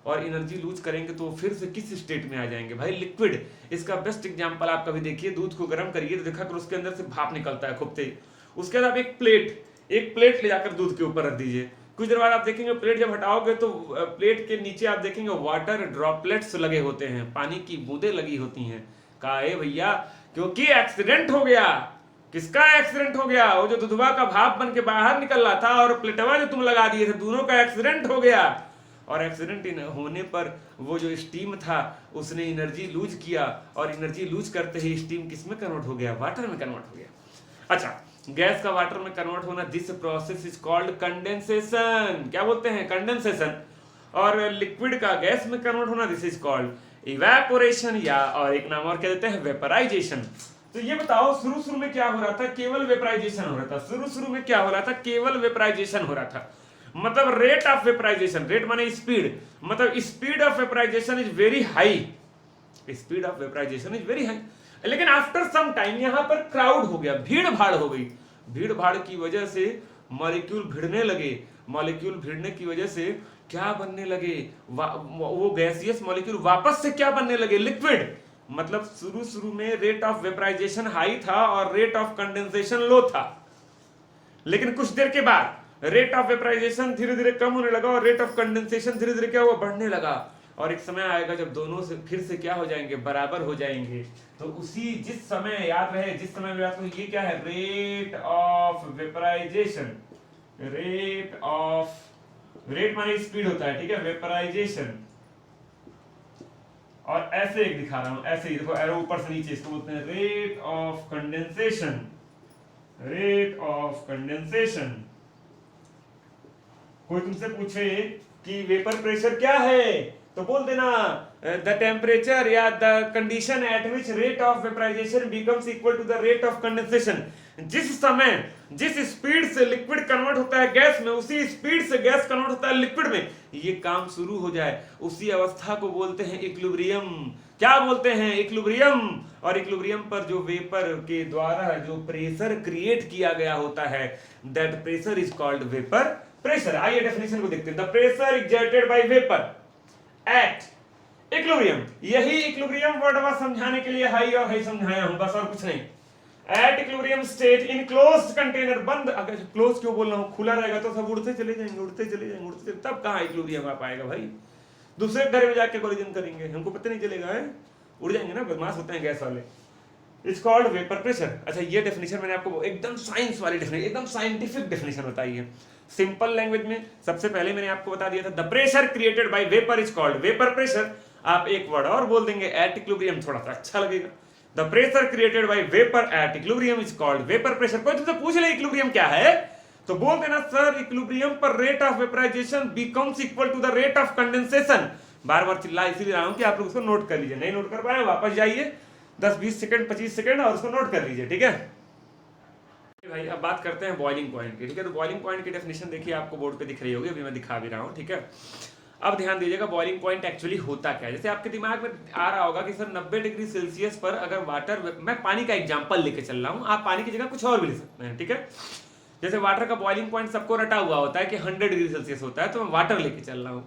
और एनर्जी लूज करेंगे तो फिर से किस स्टेट में आ जाएंगे भाई, लिक्विड। इसका बेस्ट एग्जांपल आप कभी देखिए, दूध को गर्म करिए तो देखा कर उसके अंदर से भाप निकलता है खूब तेज, उसके बाद आप एक प्लेट ले जाकर दूध के ऊपर रख दीजिए, कुछ देर बाद आप देखेंगे प्लेट जब हटाओगे तो प्लेट के नीचे आप देखेंगे वाटर ड्रॉपलेट्स लगे होते हैं, पानी की बूंदें लगी होती हैं। काहे भैया, क्योंकि एक्सीडेंट हो गया। किसका एक्सीडेंट हो गया, वो जो दूधवा का भाप बन के बाहर निकल रहा था और प्लेटवा जो तुम लगा दिए थे, दोनों का एक्सीडेंट हो गया। और एक्सीडेंट होने पर वो जो स्टीम था उसने एनर्जी लूज किया, और एनर्जी लूज करते ही स्टीम किस में कन्वर्ट हो गया, वाटर में कन्वर्ट हो गया। अच्छा, गैस का वाटर में कन्वर्ट होना, this process is called condensation. क्या बोलते हैं, कंडेंसेशन। और लिक्विड का गैस में कन्वर्ट होना, दिस इज कॉल्ड इवेपोरेशन, या और एक नाम और क्या देते हैं, वेपराइजेशन। तो ये बताओ, शुरू में क्या हो रहा था, केवल वेपराइजेशन हो रहा था। शुरू में क्या हो रहा था, केवल वेपराइजेशन हो रहा था। मतलब रेट ऑफ वेपराइजेशन, रेट माने स्पीड, मतलब speed of vaporisation is very high, speed of vaporisation is very high. लेकिन आफ्टर सम टाइम यहां पर क्राउड हो गया, भीड़ भाड़ हो गई। भीड़ भाड़ की वजह से मॉलिक्यूल भिड़ने लगे, मॉलिक्यूल भिड़ने की वजह से क्या बनने लगे, वो गैसियस मॉलिक्यूल वापस से क्या बनने लगे, लिक्विड। मतलब शुरू में रेट ऑफ वेपराइजेशन हाई था और रेट ऑफ कंडेंसेशन लो था, लेकिन कुछ देर के बाद रेट ऑफ वेपराइजेशन धीरे धीरे कम होने लगा और रेट ऑफ कंडेंसेशन धीरे धीरे क्या हुआ, बढ़ने लगा। और एक समय आएगा जब दोनों से फिर से क्या हो जाएंगे, बराबर हो जाएंगे। तो उसी जिस समय याद रहे, जिस समय याद रहे, ये क्या है, रेट ऑफ वेपराइजेशन, रेट माने स्पीड होता है, ठीक है, वेपराइजेशन। और ऐसे एक दिखा रहा हूं, ऐसे ही देखो, एरो ऊपर से नीचे, इसको बोलते हैं rate of condensation, rate of condensation. कोई तुमसे पूछे कि वेपर प्रेशर क्या है, तो बोल देना द टेम्परेचर या the condition at which rate of vaporisation becomes equal to the rate of condensation. जिस समय जिस स्पीड से लिक्विड कन्वर्ट होता है गैस में, उसी स्पीड से गैस कन्वर्ट होता है लिक्विड में, ये काम शुरू हो जाए, उसी अवस्था को बोलते हैं इक्विलिब्रियम। क्या बोलते हैं, इक्विलिब्रियम। और इक्विलिब्रियम पर जो वेपर के द्वारा जो प्रेशर क्रिएट किया गया होता है, that pressure is called vapour pressure. आइए डेफिनेशन को देखते हैं। The pressure exerted by vapour at equilibrium, यही इक्विलिब्रियम वर्ड मैं समझाने के लिए हाई और हाई समझाया हूं, बस और कुछ नहीं। At equilibrium state in closed container, बंद, अगर क्लोज क्यों बोल रहा हूं, खुला रहेगा तो सब उड़ते चले जाएंगे, उड़ते चले जाएंगे, उड़ते चले, तब कहां इक्विलिब्रियम आ पाएगा भाई। दूसरे घर में जाके कोलिजन करेंगे, हमको पता नहीं चलेगा, है उड़ जाएंगे ना, बदमाश होते हैं गैस वाले। It's called vapour pressure. अच्छा, ये डेफिनेशन मैंने आपको एकदम साइंस वाली डेफिनेशन, एकदम साइंटिफिक डेफिनेशन बताई है, सिंपल लैंग्वेज में। सबसे पहले मैंने आपको बता दिया था, the pressure created by vapour is called vapour pressure. आप एक वर्ड और बोल देंगे, एट इक्विलिब्रियम, थोड़ा सा अच्छा लगेगा। The pressure created by vapour at equilibrium is called vapour pressure. कोई तुमसे पूछ ले इक्विलिब्रियम क्या है, तो बोल देना सर इक्विलिब्रियम पर rate of vaporisation becomes equal to the rate of condensation. बार बार चिल्ला इसीलिए रहा हूं कि आप लोग उसको नोट कर लीजिए, नहीं नोट कर पाए वापस जाइए 10-20 सेकंड 25 सेकंड और उसको नोट कर लीजिए, ठीक है भाई। अब बात करते हैं बॉइलिंग पॉइंट की, ठीक है। तो बॉइलिंग पॉइंट की डेफिनेशन देखिए, आपको बोर्ड पे दिख रही होगी, अभी मैं दिखा भी रहा हूं, ठीक है। अब ध्यान दीजिएगा बॉइलिंग पॉइंट एक्चुअली होता क्या है। जैसे आपके दिमाग में आ रहा होगा कि सर 90 डिग्री सेल्सियस पर अगर वाटर, मैं पानी का एग्जांपल लेके चल रहा हूं, आप पानी की जगह कुछ और भी ले सकते हैं, ठीक है। जैसे वाटर का बॉइलिंग पॉइंट सबको रटा हुआ होता है कि 100 डिग्री सेल्सियस होता है, तो मैं वाटर लेके चल रहा हूं।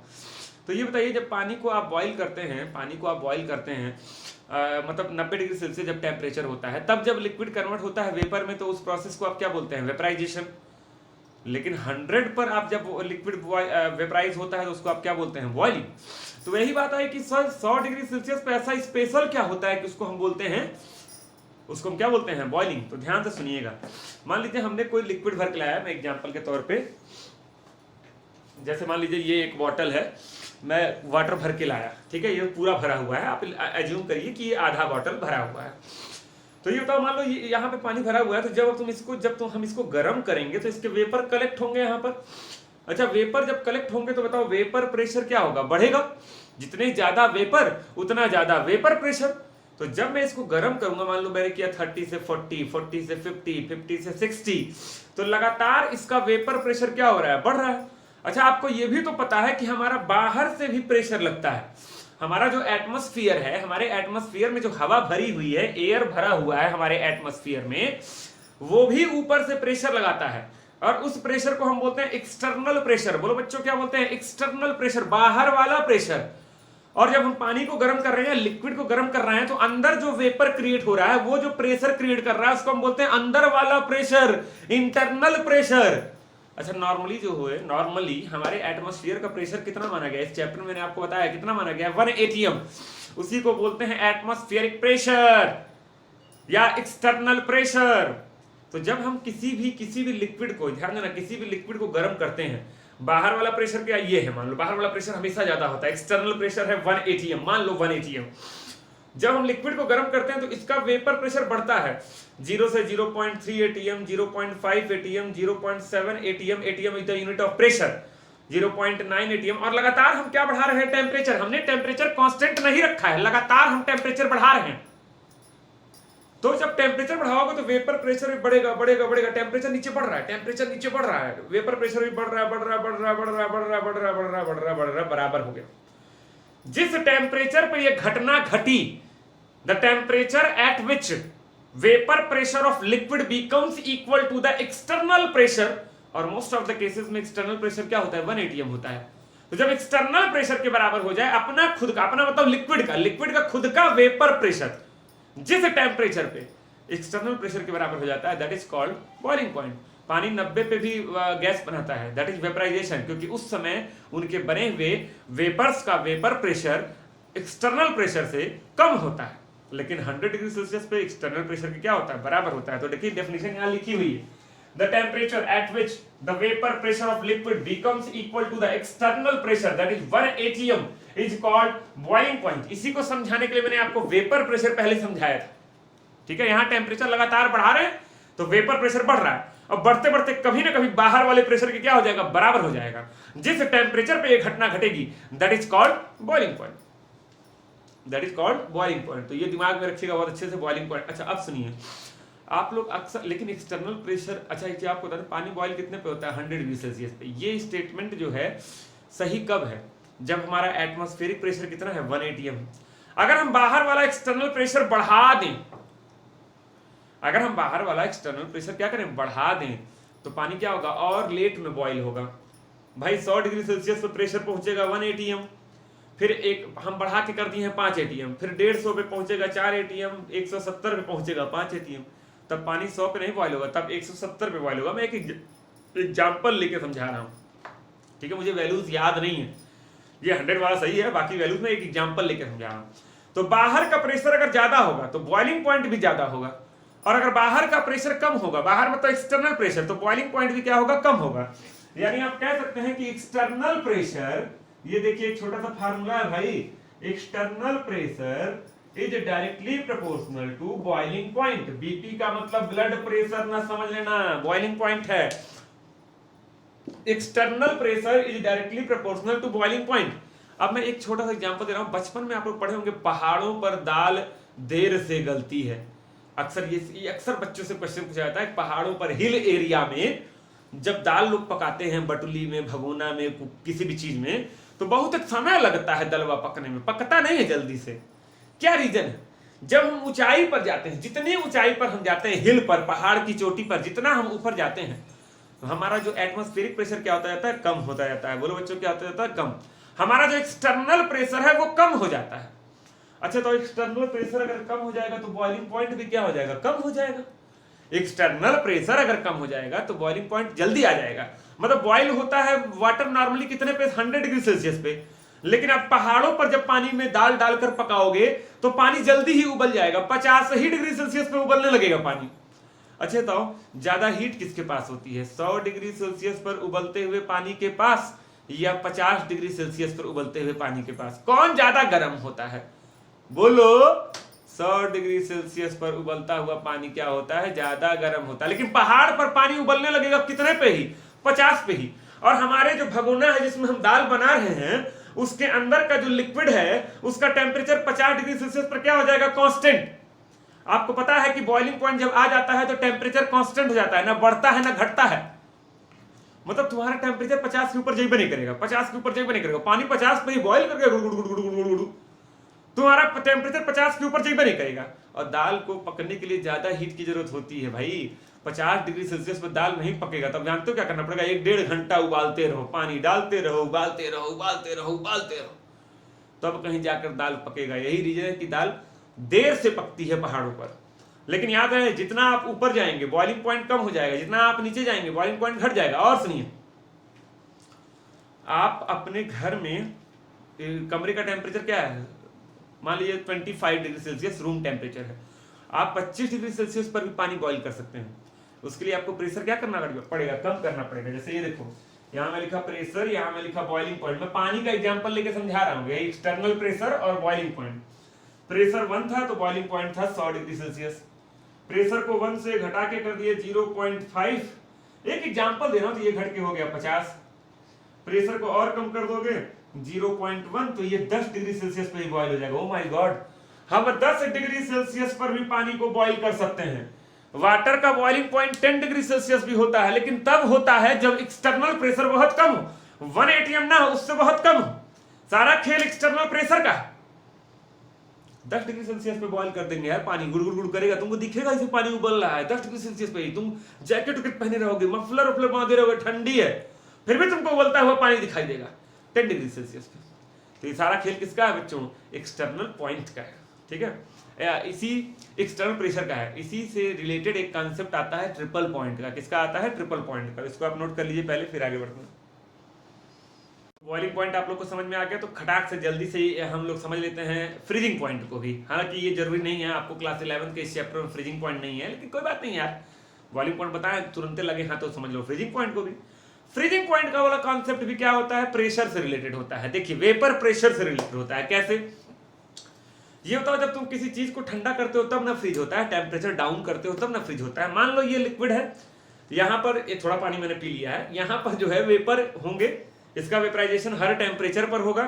तो ये बताइए, जब पानी को आप बॉइल करते हैं, मतलब 90 डिग्री सेल्सियस जब टेम्परेचर होता है, तब जब लिक्विड कन्वर्ट होता है वेपर में, तो उस प्रोसेस को आप क्या बोलते हैं? वेपराइजेशन। लेकिन 100 पर आप जब लिक्विड वेपराइज होता है तो उसको आप क्या बोलते हैं? बॉइलिंग। तो वही बात है कि सर 100 डिग्री सेल्सियस पे ऐसा स्पेशल क्या होता है कि उसको हम बोलते हैं, उसको हम क्या बोलते हैं? बॉइलिंग। तो ध्यान से सुनिएगा। मान लीजिए हमने कोई लिक्विड भर के लाया, मैं एग्जांपल के तौर पे, जैसे मान लीजिए ये एक बॉटल है, मैं वाटर भर के लाया, ठीक है, ये पूरा भरा हुआ है, आप एज्यूम करिए कि ये आधा बॉटल भरा हुआ है। तो ये बताओ, मान लो ये यहाँ पे पानी भरा हुआ है, तो जब हम इसको गर्म करेंगे तो इसके वेपर कलेक्ट होंगे यहाँ पर। अच्छा, वेपर जब कलेक्ट होंगे तो बताओ वेपर प्रेशर क्या होगा? बढ़ेगा। जितने ज्यादा वेपर उतना ज्यादा वेपर प्रेशर। तो जब मैं इसको गर्म करूंगा, मान लो मैंने किया 30 से 40, 40 से 50, 50 से 60, तो लगातार इसका वेपर प्रेशर क्या हो रहा है? बढ़ रहा है। अच्छा, आपको यह भी तो पता है कि हमारा बाहर से भी प्रेशर लगता है। हमारा जो एटमॉस्फेयर है, हमारे एटमॉस्फेयर में जो हवा भरी हुई है, एयर भरा हुआ है हमारे एटमॉस्फेयर में, वो भी ऊपर से प्रेशर लगाता है, और उस प्रेशर को हम बोलते हैं एक्सटर्नल प्रेशर। बोलो बच्चों, क्या बोलते हैं? एक्सटर्नल प्रेशर, बाहर वाला प्रेशर। और जब हम पानी को गर्म कर रहे हैं, लिक्विड को गर्म कर रहे हैं, तो अंदर जो वेपर क्रिएट हो रहा है, वो जो प्रेशर क्रिएट कर रहा है, उसको हम बोलते हैं अंदर वाला प्रेशर, इंटरनल प्रेशर। अच्छा, नॉर्मली हमारे एटमॉस्फेयर का प्रेशर कितना माना गया? इस चैप्टर में मैंने आपको बताया कितना माना गया? 1 atm। उसी को बोलते हैं एटमॉस्फेरिक प्रेशर या एक्सटर्नल प्रेशर। तो जब हम किसी भी लिक्विड को, ध्यान देना, किसी भी लिक्विड को गर्म करते हैं, बाहर वाला प्रेशर क्या? ये है, मान लो बाहर वाला प्रेशर हमेशा ज्यादा होता है, एक्सटर्नल प्रेशर है 1 atm, मान लो 1 atm। जब हम लिक्विड को गर्म करते हैं तो इसका वेपर प्रेशर बढ़ता है, 0 से 0.3 atm, 0.5 atm, 0.7 atm, atm is the unit of pressure, 0.9 atm, और लगातार हम क्या बढ़ा रहे हैं? टेम्परेचर। हमने टेम्परेचर कांस्टेंट नहीं रखा है, लगातार हम टेम्परेचर बढ़ा रहे हैं। तो जब टेम्परेचर बढ़ाओगे तो वेपर प्रेशर भी बढ़ेगा, बढ़ेगा, बढ़ेगा। टेम्परेचर नीचे बढ़ रहा है, टेम्परेचर नीचे बढ़ रहा है, वेपर प्रेशर भी बढ़ रहा है, बढ़ रहा है, बढ़ रहा है, बढ़ रहा है, बढ़ रहा है, बढ़ रहा है, बढ़ रहा है, बढ़ रहा है, बढ़ रहा है, बराबर हो गया। जिस टेम्परेचर पर यह घटना घटी, the temperature at which vapour pressure of liquid becomes equal to the external pressure, और मोस्ट ऑफ द केसेस में एक्सटर्नल प्रेशर क्या होता है? 1 atm होता है। तो जब एक्सटर्नल प्रेशर के बराबर हो जाए, अपना खुद का, अपना मतलब लिक्विड का खुद का वेपर प्रेशर जिस टेम्परेचर पे एक्सटर्नल प्रेशर के बराबर हो जाता है, that is called boiling point. पानी 90 पे भी गैस बनाता है, दैट इज वेपराइजेशन, क्योंकि उस समय उनके बने हुए वेपर्स का वेपर प्रेशर एक्सटर्नल प्रेशर से कम होता है। लेकिन 100 डिग्री सेल्सियस पे एक्सटर्नल प्रेशर क्या होता है? बराबर होता है। तो देखिए डेफिनेशन यहां लिखी हुई है, the temperature at which the vapour pressure of liquid becomes equal to the external pressure, that is 1 atm, is called boiling point. इसी को समझाने के लिए मैंने आपको वेपर प्रेशर पहले समझाया था, ठीक है। यहां टेम्परेचर लगातार बढ़ा रहे हैं तो वेपर प्रेशर बढ़ रहा है, और बढ़ते बढ़ते कभी ना कभी बाहर वाले प्रेशर के क्या हो जाएगा? बराबर हो जाएगा। जिस टेम्परेचर पे ये घटना घटेगी, that is called boiling point, that is called boiling point. तो ये दिमाग में रखिएगा बहुत अच्छे से, बॉइलिंग पॉइंट। अच्छा, अब सुनिए, आप लोग अक्सर, लेकिन एक्सटर्नल प्रेशर, अच्छा एक चीज आपको बता दें, पानी बॉइल कितने पे होता है? 100 डिग्री सेल्सियस पे। ये स्टेटमेंट जो है सही कब है? जब हमारा एटमॉस्फेरिक प्रेशर कितना है? 1 atm। अगर हम बाहर वाला एक्सटर्नल प्रेशर बढ़ा दें, अगर हम बाहर वाला एक्सटर्नल प्रेशर क्या करें? बढ़ा दें, तो पानी क्या होगा? और लेट में बॉइल होगा। भाई 100 डिग्री सेल्सियस पे प्रेशर पहुंचेगा 1 atm, फिर एक हम बढ़ा के कर दिए हैं 5 atm, फिर 150 पे पहुंचेगा 4 atm, 170 पे पहुंचेगा 5 atm, तब पानी 100 पे नहीं बॉइल होगा, तब 170 पे बॉइल होगा। मैं एक एग्जाम्पल लेके समझा रहा हूँ, ठीक है। मुझे वैल्यूज याद नहीं है, ये 100 वाला सही है, बाकी वैल्यूज में एक एग्जाम्पल लेके समझा रहा हूँ। तो बाहर का प्रेशर अगर ज्यादा होगा तो बॉइलिंग पॉइंट भी ज्यादा होगा, और अगर बाहर का प्रेशर कम होगा, बाहर मतलब एक्सटर्नल प्रेशर, तो बॉइलिंग पॉइंट भी क्या होगा? कम होगा। यानी आप कह सकते हैं कि एक्सटर्नल प्रेशर, ये देखिए एक छोटा सा फार्मूला है भाई, external pressure is directly proportional to boiling point. BP का मतलब ब्लड प्रेशर, ना समझ लेना, बॉइलिंग पॉइंट है। External pressure is directly proportional to boiling point. अब मैं एक छोटा सा एग्जांपल दे रहा हूं। बचपन में आप लोग पढ़े होंगे, पहाड़ों पर दाल देर से गलती है। अक्सर ये अक्सर बच्चों से क्वेश्चन पूछा जाता है, पहाड़ों पर हिल एरिया में जब दाल लोग पकाते हैं, बटुली में, भगोना में, किसी भी चीज में, तो बहुत समय लगता है दलवा पकने में, पकता नहीं है जल्दी से। क्या रीजन है? जब हम ऊंचाई पर जाते हैं, जितनी ऊंचाई पर हम जाते हैं, हिल पर, पहाड़ की चोटी पर जितना हम ऊपर जाते हैं, तो हमारा जो एटमॉस्फेरिक प्रेशर क्या होता जाता है? कम होता जाता है। बोलो बच्चों, क्या होता जाता है? कम। हमारा जो एक्सटर्नल प्रेशर है वो कम हो जाता है। अच्छा, तो एक्सटर्नल प्रेशर अगर कम हो जाएगा तो बॉइलिंग पॉइंट भी क्या हो जाएगा, कम हो जाएगा। एक्सटर्नल प्रेशर अगर कम हो जाएगा तो बॉइलिंग पॉइंट जल्दी आ जाएगा। मतलब बॉइल होता है वाटर नॉर्मली कितने पे, 100 डिग्री सेल्सियस पे, लेकिन आप पहाड़ों पर जब पानी में दाल डालकर पकाओगे तो पानी जल्दी ही उबल जाएगा, 50 ही डिग्री सेल्सियस पे उबलने लगेगा पानी। अच्छा, तो ज्यादा हीट किसके पास होती है, 100 डिग्री सेल्सियस पर उबलते हुए पानी के पास या 50 डिग्री सेल्सियस पर उबलते हुए पानी के पास, कौन ज्यादा गर्म होता है? बोलो। 100 डिग्री सेल्सियस पर उबलता हुआ पानी क्या होता है, ज्यादा गर्म होता है। लेकिन पहाड़ पर पानी उबलने लगेगा कितने पे ही, 50 पे ही। और हमारे जो भगोना है जिसमें हम दाल बना रहे हैं, उसके अंदर का जो लिक्विड है उसका टेम्परेचर 50 डिग्री सेल्सियस पर क्या हो जाएगा, कांस्टेंट। आपको पता है कि बॉइलिंग पॉइंट जब आ जाता है तो टेम्परेचर कांस्टेंट हो जाता है, ना बढ़ता है ना घटता है। मतलब तुम्हारा टेम्परेचर 50 के ऊपर जाइबे नहीं करेगा, 50 के ऊपर जाइबे नहीं करेगा, पानी 50 पे ही बॉइल करके गुड़ गुड़ गुड़ गुड़ गुड़ गुड़, तुम्हारा टेम्परेचर 50 के ऊपर जाइबे नहीं करेगा। और दाल को पकने के लिए ज्यादा हीट की जरूरत होती है भाई। 50 डिग्री सेल्सियस पर दाल नहीं पकेगा, तब जानते हो क्या करना पड़ेगा, 1-1.5 घंटा उबालते रहो, पानी डालते रहो, उबालते रहो, उबालते रहो, उबालते रहो, तब कहीं जाकर दाल पकेगा। यही रीजन है कि दाल देर से पकती है पहाड़ों पर। लेकिन याद है, जितना आप ऊपर जाएंगे बॉइलिंग पॉइंट कम हो जाएगा, जितना आप नीचे जाएंगे बॉइलिंग पॉइंट घट जाएगा। और सुनिए, आप अपने घर में कमरे का टेम्परेचर क्या है, मान लीजिए 25 डिग्री सेल्सियस रूम टेम्परेचर है, आप 25 डिग्री सेल्सियस पर भी पानी बॉईल कर सकते हैं। उसके लिए आपको प्रेशर क्या करना पड़ेगा, कम करना पड़ेगा। जैसे ये देखो, यहां मैं लिखा प्रेशर, यहां मैं लिखा बॉइलिंग पॉइंट। मैं पानी का एग्जांपल लेके समझा रहा हूं, एक्सटर्नल प्रेशर और बॉइलिंग पॉइंट। प्रेशर 1 था तो बॉइलिंग पॉइंट था 100 डिग्री सेल्सियस। प्रेशर को 1 से घटा के कर दिए 0.5, एक एग्जांपल दे रहा हूं, तो ये घट के हो गया 50। प्रेशर को और कम कर दोगे 0.1 तो ये 10 डिग्री सेल्सियस पे ही बॉईल हो जाएगा। ओ माय गॉड, हम 10 डिग्री सेल्सियस पर भी पानी को बॉईल कर सकते हैं। वाटर का बॉइलिंग पॉइंट 10 डिग्री सेल्सियस भी होता है, लेकिन तब होता है जब एक्सटर्नल प्रेशर बहुत कम हो, 1 atm ना हो, उससे बहुत कम हो। सारा खेल एक्सटर्नल प्रेशर का। 10 डिग्री सेल्सियस पे बॉईल कर देंगे यार, पानी गुड़ गुड़ गुड़ करेगा, तुमको दिखेगा इसे पानी उबल रहा है 10 डिग्री सेल्सियस पे ही। तुम जैकेट उकेट पहने रहोगे, मफलर उफलर बांधे रहोगे, ठंडी है, फिर भी तुमको उबलता हुआ पानी दिखाई देगा 10 डिग्री सेल्सियस पे। तो ये सारा खेल किसका है बच्चों, एक्सटर्नल पॉइंट का है। ठीक है, इसी एक्सटर्नल प्रेशर का है। इसी से रिलेटेड एक कॉन्सेप्ट आता है ट्रिपल पॉइंट का। किसका आता है, ट्रिपल पॉइंट का। इसको आप नोट कर लीजिए पहले, फिर आगे बढ़ते हैं। बॉइलिंग पॉइंट आप लोग को समझ में आ गया, तो खटाक से जल्दी से हम लोग समझ लेते हैं फ्रीजिंग पॉइंट को भी। हालांकि ये जरूरी नहीं है, आपको क्लास 11 के इस चैप्टर में फ्रीजिंग पॉइंट नहीं है, लेकिन कोई बात नहीं यार, बॉइलिंग पॉइंट बताएं तुरंत लगे हाँ तो समझ लो फ्रीजिंग पॉइंट को भी। फ्रीजिंग पॉइंट का वाला कॉन्सेप्ट भी क्या होता है, प्रेशर से रिलेटेड होता है। देखिए, वेपर प्रेशर से रिलेटेड होता है। कैसे ये होता है, जब तुम किसी चीज को ठंडा करते हो तब ना फ्रीज होता है, टेम्परेचर डाउन करते हो तब ना फ्रीज होता है। मान लो ये लिक्विड है, यहाँ पर ये थोड़ा पानी मैंने पी लिया है, यहाँ पर जो है वेपर होंगे, इसका वेपराइजेशन हर टेम्परेचर पर होगा।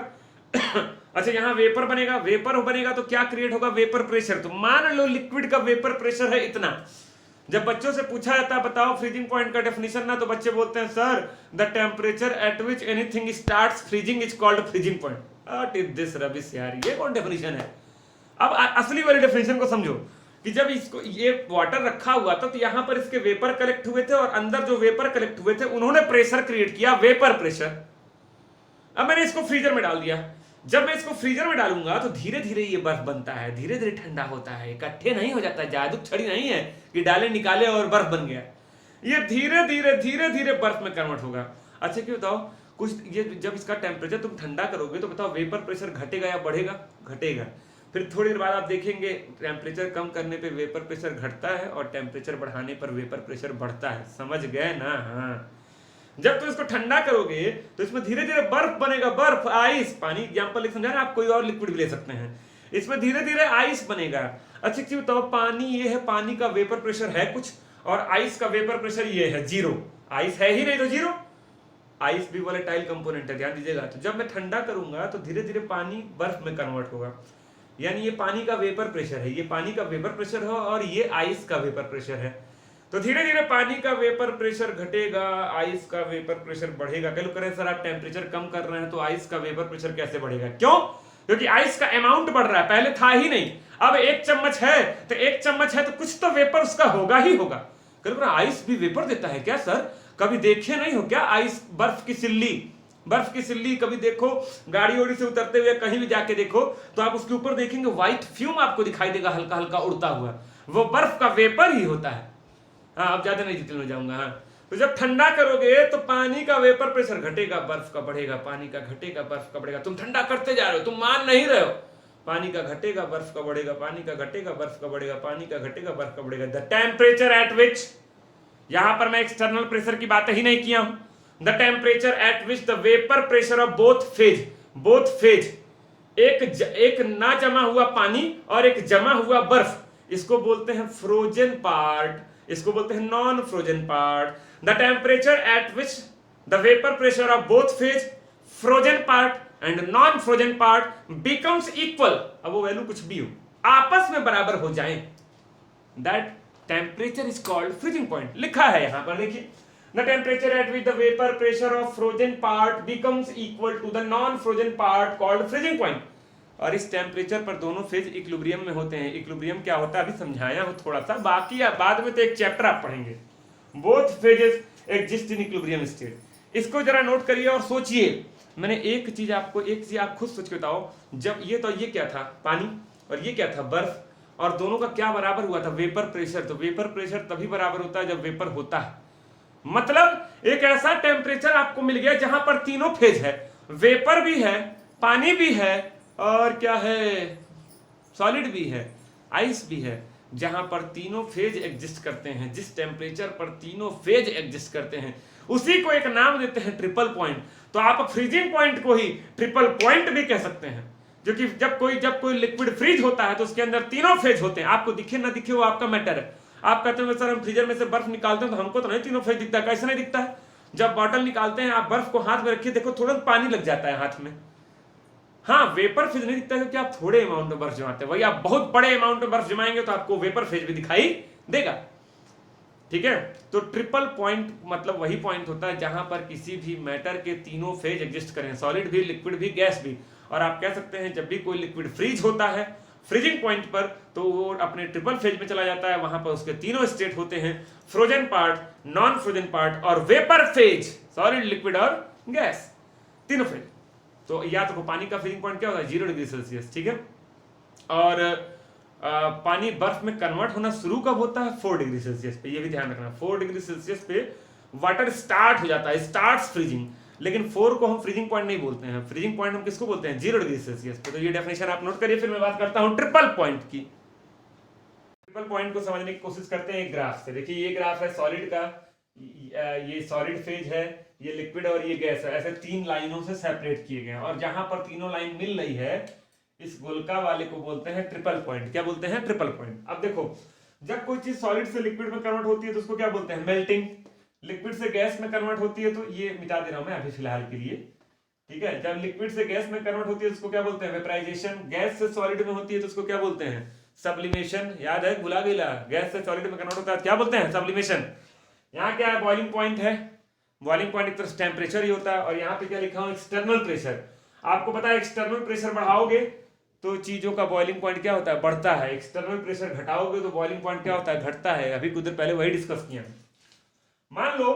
अच्छा, यहाँ वेपर बनेगा, वेपर बनेगा तो क्या क्रिएट होगा, वेपर प्रेशर। तो मान लो लिक्विड का वेपर प्रेशर है इतना। जब बच्चों से पूछा जाता है बताओ फ्रीजिंग पॉइंट का डेफिनेशन ना, तो बच्चे बोलते हैं sir the temperature at which anything starts freezing is called freezing point. What is this rubbish यार, ये कौन डेफिनेशन है। अब असली वाली डेफिनेशन को समझो कि जब इसको ये वाटर रखा हुआ था तो यहां पर इसके वेपर कलेक्ट हुए थे, और अंदर जो वेपर कलेक्ट हुए थे उन्होंने प्रेशर क्रिएट किया, वेपर प्रेशर। अब मैंने इसको फ्रीजर में डाल दिया। जब मैं इसको फ्रीजर में डालूंगा तो धीरे धीरे ये बर्फ बनता है, धीरे धीरे ठंडा होता है, इकट्ठे नहीं हो जाता। जादू छड़ी नहीं है कि डाले निकाले और बर्फ बन गया। ये धीरे धीरे धीरे धीरे बर्फ में कन्वर्ट होगा। अच्छा, क्यों बताओ कुछ, ये जब इसका टेम्परेचर तुम ठंडा करोगे तो बताओ वेपर प्रेशर घटेगा या बढ़ेगा, घटेगा। फिर थोड़ी देर बाद आप देखेंगे टेम्परेचर कम करने पे वेपर प्रेशर घटता है और टेम्परेचर बढ़ाने पर वेपर प्रेशर बढ़ता है। समझ गए ना। हाँ, जब तुम इसको ठंडा करोगे तो इसमें धीरे धीरे बर्फ बनेगा, बर्फ, आइस। पानी एग्जांपल समझा ना, आप कोई और लिक्विड भी ले सकते हैं, इसमें धीरे धीरे आइस बनेगा। अच्छा क्यों बताओ, पानी ये है, पानी का वेपर प्रेशर है कुछ, और आइस का वेपर प्रेशर ये है 0। आइस है ही नहीं तो 0। आइस भी वोलेटाइल कंपोनेंट है, ध्यान दीजिएगा। तो जब मैं ठंडा करूंगा तो धीरे धीरे पानी बर्फ में कन्वर्ट होगा, यानी ये पानी का वेपर प्रेशर है, ये पानी का वेपर प्रेशर हो और ये आइस का वेपर प्रेशर है। तो धीरे धीरे पानी का वेपर प्रेशर घटेगा, आइस का वेपर प्रेशर बढ़ेगा। कह लो करें सर आप टेम्परेचर कम कर रहे हैं तो आइस का वेपर प्रेशर कैसे बढ़ेगा, क्यों? क्योंकि आइस का अमाउंट बढ़ रहा है, पहले था ही नहीं। अब 1 चम्मच है तो 1 चम्मच है तो कुछ तो वेपर उसका होगा ही होगा। कह लो आइस भी वेपर देता है क्या सर, कभी देखे नहीं हो क्या आइस, बर्फ की सिल्ली बर्फ की सिल्ली कभी देखो, गाड़ी ओड़ी से उतरते हुए कहीं भी जाके देखो तो आप उसके ऊपर देखेंगे व्हाइट फ्यूम आपको दिखाई देगा हल्का हल्का उड़ता हुआ, वो बर्फ का वेपर ही होता है। हाँ, अब ज्यादा नहीं डिटेल में जाऊंगा। हाँ, तो जब ठंडा करोगे तो पानी का वेपर प्रेशर घटेगा, बर्फ का बढ़ेगा, पानी का घटेगा, बर्फ का बढ़ेगा। तुम ठंडा करते जा रहे हो, तुम मान नहीं रहे हो। पानी का घटेगा, बर्फ का बढ़ेगा, पानी का घटेगा, बर्फ का बढ़ेगा, पानी का घटेगा, बर्फ का बढ़ेगा। द टेम्परेचर एट विच, यहां पर मैं एक्सटर्नल प्रेशर की बात ही नहीं किया हूं, the temperature at which the vapour pressure of both phase, एक ना जमा हुआ पानी और एक जमा हुआ बर्फ, इसको बोलते हैं फ्रोजन पार्ट, इसको बोलते हैं non frozen part. The temperature at which the vapour pressure of both phase, frozen part and non frozen part becomes equal, अब वो वैल्यू कुछ भी हो आपस में बराबर हो जाए, that temperature is called freezing point. लिखा है यहां पर, देखिए, the temperature at which the vapour pressure of frozen part becomes equal to the non frozen part called freezing point. और इस टेम्परेचर पर दोनों फेज इक्विलिब्रियम में होते हैं। इक्विलिब्रियम क्या होता है अभी समझाया हूं थोड़ा सा, बाकी बाद में तो एक चैप्टर आप पढ़ेंगे। Both phases exist in equilibrium state. इसको जरा नोट करिए और सोचिए। मैंने एक चीज आप खुद सोच के बताओ, जब ये क्या था, पानी, और ये क्या था, बर्फ, और दोनों का क्या बराबर हुआ था, वेपर प्रेशर। तो वेपर प्रेशर तभी बराबर होता है जब वेपर होता है, मतलब एक ऐसा टेम्परेचर आपको मिल गया जहां पर तीनों फेज है, वेपर भी है, पानी भी है, और क्या है, सॉलिड भी है, आइस भी है, जहां पर तीनों फेज एग्जिस्ट करते हैं। जिस टेम्परेचर पर तीनों फेज एग्जिस्ट करते हैं उसी को एक नाम देते हैं ट्रिपल पॉइंट। तो आप फ्रीजिंग पॉइंट को ही ट्रिपल पॉइंट भी कह सकते हैं, जो कि जब कोई लिक्विड फ्रीज होता है तो उसके अंदर तीनों फेज होते हैं। आपको दिखे ना दिखे वो आपका मैटर है। आप कहते हो सर हम फ्रीजर में से बर्फ निकालते हैं तो हमको तो नहीं तीनों फेज दिखता है, कैसे नहीं दिखता है? जब बॉटल निकालते हैं आप बर्फ को हाथ में रखिए, देखो तुरंत पानी लग जाता है हाथ में। हाँ, वेपर फेज नहीं दिखता क्योंकि आप थोड़े अमाउंट में बर्फ जमाते हैं। वही आप बहुत बड़े अमाउंट में बर्फ जमाएंगे तो आपको वेपर फेज भी दिखाई देगा। ठीक है, तो ट्रिपल पॉइंट मतलब वही पॉइंट होता है जहां पर किसी भी मैटर के तीनों फेज एग्जिस्ट करें, सॉलिड भी, लिक्विड भी, गैस भी। और आप कह सकते हैं जब भी कोई लिक्विड फ्रीज होता है फ्रीजिंग पॉइंट पर तो वो अपने ट्रिपल फेज में चला जाता है। वहां पर उसके तीनों स्टेट होते हैं, frozen part, non frozen part और वेपर फेज, सॉलिड, लिक्विड और गैस, तीनों फेज। तो याद रखो पानी का फ्रीजिंग पॉइंट क्या होता है, 0 डिग्री सेल्सियस। ठीक है, और पानी बर्फ में कन्वर्ट होना शुरू कब होता है, 4 डिग्री सेल्सियस पे। ये भी ध्यान रखना, 4 डिग्री सेल्सियस पे वाटर स्टार्ट हो जाता है, स्टार्ट्स फ्रीजिंग। लेकिन 4 को हम फ्रीजिंग पॉइंट नहीं बोलते हैं, फ्रीजिंग पॉइंट हम किसको बोलते हैं, 0 डिग्री सेल्सियस पे। तो ये डेफिनेशन आप नोट करिए। फिर मैं बात करता हूं ट्रिपल पॉइंट की। ट्रिपल पॉइंट को समझने की कोशिश करते हैं एक ग्राफ से। देखिए ये ग्राफ है सॉलिड का, ये सॉलिड फेज है, ये लिक्विड और ये गैस है। ऐसे 3 लाइनों से सेपरेट किए गए हैं और जहां पर तीनों लाइन मिल रही है इस गोलका वाले को बोलते हैं ट्रिपल पॉइंट। क्या बोलते हैं, ट्रिपल पॉइंट। अब देखो जब कोई चीज सॉलिड से लिक्विड में कन्वर्ट होती है तो उसको क्या बोलते हैं, मेल्टिंग। लिक्विड से गैस में कन्वर्ट होती है तो ये मिटा दे रहा हूं मैं अभी फिलहाल के लिए। ठीक है, जब लिक्विड से गैस में कन्वर्ट होती है तो उसको क्या बोलते हैं, वेपराइजेशन। गैस से सॉलिड में होती है तो उसको क्या बोलते हैं, सब्लिमेशन। याद है, भुला गया, गैस से सॉलिड में कन्वर्ट होता है क्या बोलते हैं, सब्लिमेशन। यहाँ क्या है, बॉइलिंग पॉइंट है। बॉइलिंग पॉइंट एक तरह से टेम्परेचर ही होता है। और यहाँ पे क्या लिखा हूं, एक्सटर्नल प्रेशर। आपको पता है एक्सटर्नल प्रेशर बढ़ाओगे तो चीजों का बॉइलिंग पॉइंट क्या होता है, बढ़ता है। एक्सटर्नल प्रेशर घटाओगे तो बॉइलिंग पॉइंट क्या होता है, घटता है। अभी कुछ देर पहले वही डिस्कस किया। मान लो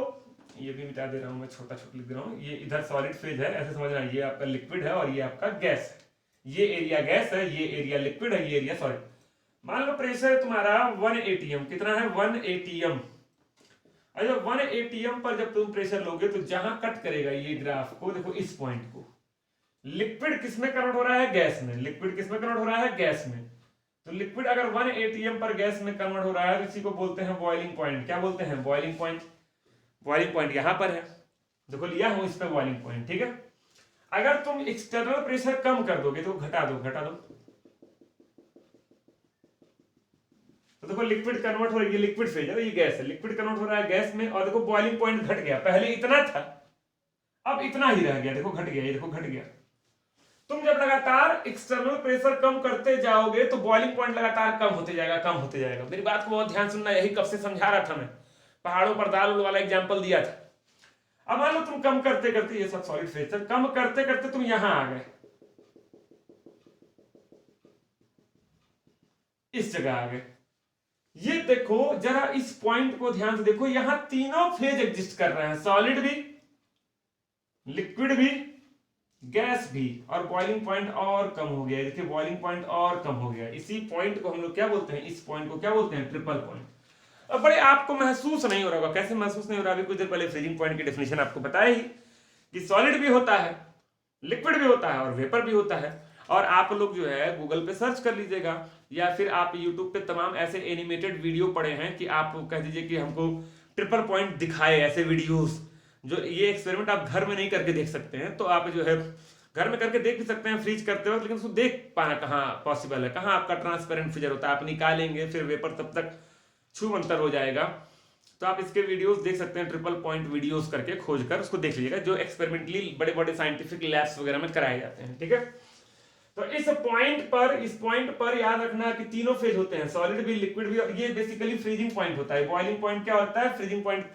ये भी मिटा दे रहा हूं मैं, छोटा छोटा लिख दे रहा हूं। ये इधर सॉलिड फेज है, ऐसे समझना, ये आपका लिक्विड है और ये आपका गैस है। ये एरिया गैस है, ये एरिया लिक्विड है, ये एरिया सॉलिड। मान लो प्रेशर तुम्हारा 1 atm, कितना है, 1 atm। अच्छा 1 atm पर जब तुम प्रेशर लोगे तो जहां कट करेगा ये ग्राफ को, देखो इस पॉइंट को, लिक्विड किसमें कन्वर्ट हो रहा है, गैस में। लिक्विड किसमें कन्वर्ट हो रहा है, गैस में। तो लिक्विड अगर 1 atm पर गैस में कन्वर्ट हो रहा है तो इसी को बोलते हैं बॉइलिंग पॉइंट। क्या बोलते हैं, बॉइलिंग पॉइंट। बॉइलिंग पॉइंट यहां पर है, देखो लिया हूं इस पे बॉइलिंग पॉइंट। ठीक है, अगर तुम एक्सटर्नल प्रेशर कम कर दोगे तो घटा दो तो देखो लिक्विड कन्वर्ट हो रही है, लिक्विड फेज है, ये गैस है, लिक्विड कन्वर्ट हो रहा है गैस में। और देखो बॉइलिंग पॉइंट घट गया, पहले इतना था अब इतना ही रह गया, देखो घट गया, ये देखो घट गया। तुम जब लगातार एक्सटर्नल प्रेशर कम करते जाओगे तो बॉइलिंग पॉइंट लगातार कम होते जाएगा, कम होते जाएगा। मेरी बात को बहुत ध्यान सुनना, यही कब से समझा रहा था मैं, पहाड़ों पर दाल वाला एग्जांपल दिया था। अब मान लो तुम कम करते करते, ये सब सॉलिड फेज था, कम करते करते तुम यहां आ गए, इस जगह आ गए। ये देखो जरा इस पॉइंट को ध्यान से देखो, यहां तीनों फेज एग्जिस्ट कर रहे हैं, सॉलिड भी, लिक्विड भी, गैस भी, और बॉइलिंग पॉइंट और कम हो गया। देखिए बॉइलिंग पॉइंट और कम हो गया। इसी पॉइंट को हम लोग क्या बोलते हैं, इस पॉइंट को क्या बोलते हैं, ट्रिपल पॉइंट। अब बड़े आपको महसूस नहीं हो रहा होगा, कैसे महसूस नहीं हो रहा, अभी कुछ देर पहले फ्रीजिंग पॉइंट की डेफिनेशन आपको बताया ही कि सॉलिड भी होता है, लिक्विड भी होता है और वेपर भी होता है। और आप लोग जो है गूगल पे सर्च कर लीजिएगा या फिर आप यूट्यूब पे तमाम ऐसे एनिमेटेड वीडियो पड़े हैं कि आप कह दीजिए कि हमको ट्रिपल पॉइंट दिखाए, ऐसे वीडियोस जो ये एक्सपेरिमेंट आप घर में नहीं करके देख सकते हैं, तो आप जो है घर में करके देख भी सकते हैं फ्रीज करते वक्त, लेकिन उसको देख पाना कहाँ पॉसिबल है, कहाँ आपका ट्रांसपेरेंट फ्रीजर होता है। आप निकालेंगे फिर वेपर तब तक छूमंतर हो जाएगा। तो आप इसके वीडियोस देख सकते हैं, ट्रिपल पॉइंट वीडियोस करके खोज कर उसको देख लीजिएगा, जो एक्सपेरिमेंटली बड़े बड़े साइंटिफिक लैब्स वगैरह में कराए जाते हैं। ठीक है, तो इस पॉइंट पर याद रखना कि तीनों फेज होते हैं, सॉलिड भी, लिक्विड भी, और ये बेसिकली फ्रीजिंग पॉइंट होता है। बॉइलिंग पॉइंट क्या होता है, फ्रीजिंग पॉइंट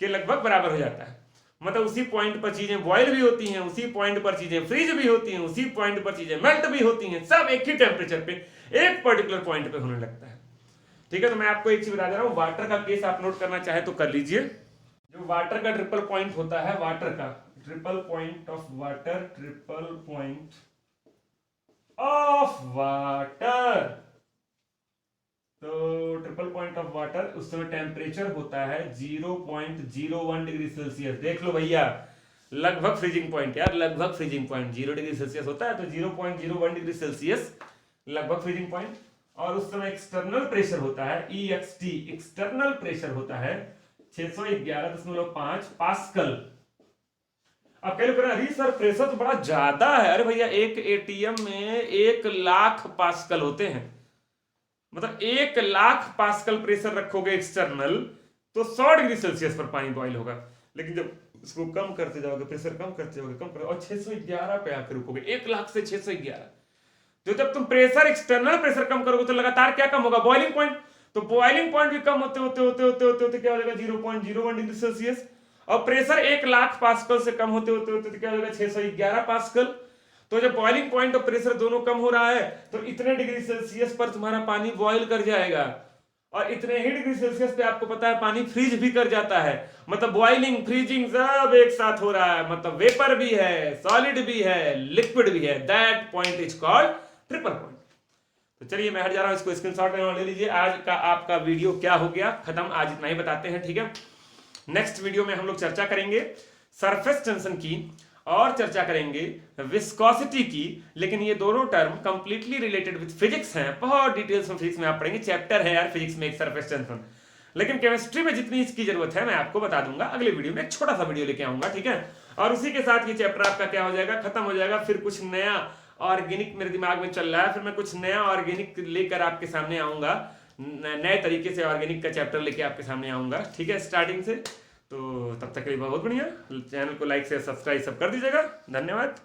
के लगभग बराबर हो जाता है। मतलब उसी पॉइंट पर चीजें बॉयल भी होती हैं, उसी पॉइंट पर चीजें फ्रीज भी होती हैं, उसी पॉइंट पर चीजें मेल्ट भी होती हैं, सब एक ही टेम्परेचर पे एक पर्टिकुलर पॉइंट पे होने लगता है। ठीक है, तो मैं आपको एक चीज बता दे रहा हूं, वाटर का केस आप नोट करना चाहे तो कर लीजिए। जो वाटर का ट्रिपल पॉइंट होता है, वाटर का triple point of water, triple point of water, तो ट्रिपल पॉइंट ऑफ वाटर उस समय टेम्परेचर होता है 0.01 डिग्री सेल्सियस। देख लो भैया, लगभग फ्रीजिंग पॉइंट यार, लगभग फ्रीजिंग पॉइंट 0 डिग्री सेल्सियस होता है, तो 0.01 डिग्री सेल्सियस लगभग फ्रीजिंग पॉइंट। और उस समय एक्सटर्नल प्रेशर होता है EXT, एक्सटर्नल प्रेशर होता है 611.5 पास्कल। अब कह लो अरे सर प्रेशर तो बड़ा ज्यादा है। अरे भैया एक एटीएम में 1,00,000 पास्कल होते हैं, मतलब 1,00,000 पास्कल प्रेशर रखोगे एक्सटर्नल तो 100 डिग्री सेल्सियस पर पानी बॉईल होगा। लेकिन जब इसको कम करते जाओगे, प्रेशर कम करते जाओगे, कम करते और 611 पे आकर रुकोगे, 1,00,000 से 611। तो जब तुम प्रेशर एक्सटर्नल प्रेशर कम करोगे तो लगातार क्या कम होगा, बॉइलिंग पॉइंट। तो बॉइलिंग पॉइंट भी कम होते होते होते होते होते होते क्या हो जाएगा, 0.01 डिग्री सेल्सियस। और प्रेशर 1,00,000 पास्कल से कम होते होते होते क्या हो जाएगा, 611 पास्कल। तो जब बॉइलिंग पॉइंट और प्रेशर दोनों कम हो रहा है तो इतने डिग्री सेल्सियस पर तुम्हारा पानी बॉईल कर जाएगा, और इतने ही डिग्री सेल्सियस पे आपको पता है पानी फ्रीज भी कर जाता है। मतलब बॉइलिंग फ्रीजिंग सब एक साथ हो रहा है, मतलब वेपर भी है, सॉलिड भी है, लिक्विड भी है। That point is called triple point. तो चलिए मैं हट जा रहा हूं, इसको स्क्रीनशॉट ले लीजिए। आज का आपका वीडियो क्या हो गया खत्म, आज इतना ही बताते हैं। ठीक है, नेक्स्ट वीडियो में हम लोग चर्चा करेंगे सरफेस टेंशन की और चर्चा करेंगे विस्कोसिटी की, लेकिन ये दोनों term completely related with physics हैं। बहुत डिटेल्स में फिजिक्स में आप पढ़ेंगे, चैप्टर है यार फिजिक्स में एक सरफेस टेंशन, लेकिन केमिस्ट्री में जितनी इसकी जरूरत है मैं आपको बता दूंगा अगले वीडियो में, एक छोटा सा वीडियो लेके आऊंगा। ठीक है, और उसी के साथ ये चैप्टर आपका क्या हो जाएगा, खत्म हो जाएगा। फिर कुछ नया ऑर्गेनिक मेरे दिमाग में चल रहा है, फिर मैं कुछ नया ऑर्गेनिक लेकर आपके सामने आऊंगा, नए तरीके से ऑर्गेनिक का चैप्टर लेके आपके सामने आऊंगा। ठीक है, स्टार्टिंग से। तो तब तक के लिए बहुत बढ़िया, चैनल को लाइक से सब्सक्राइब सब कर दीजिएगा। धन्यवाद।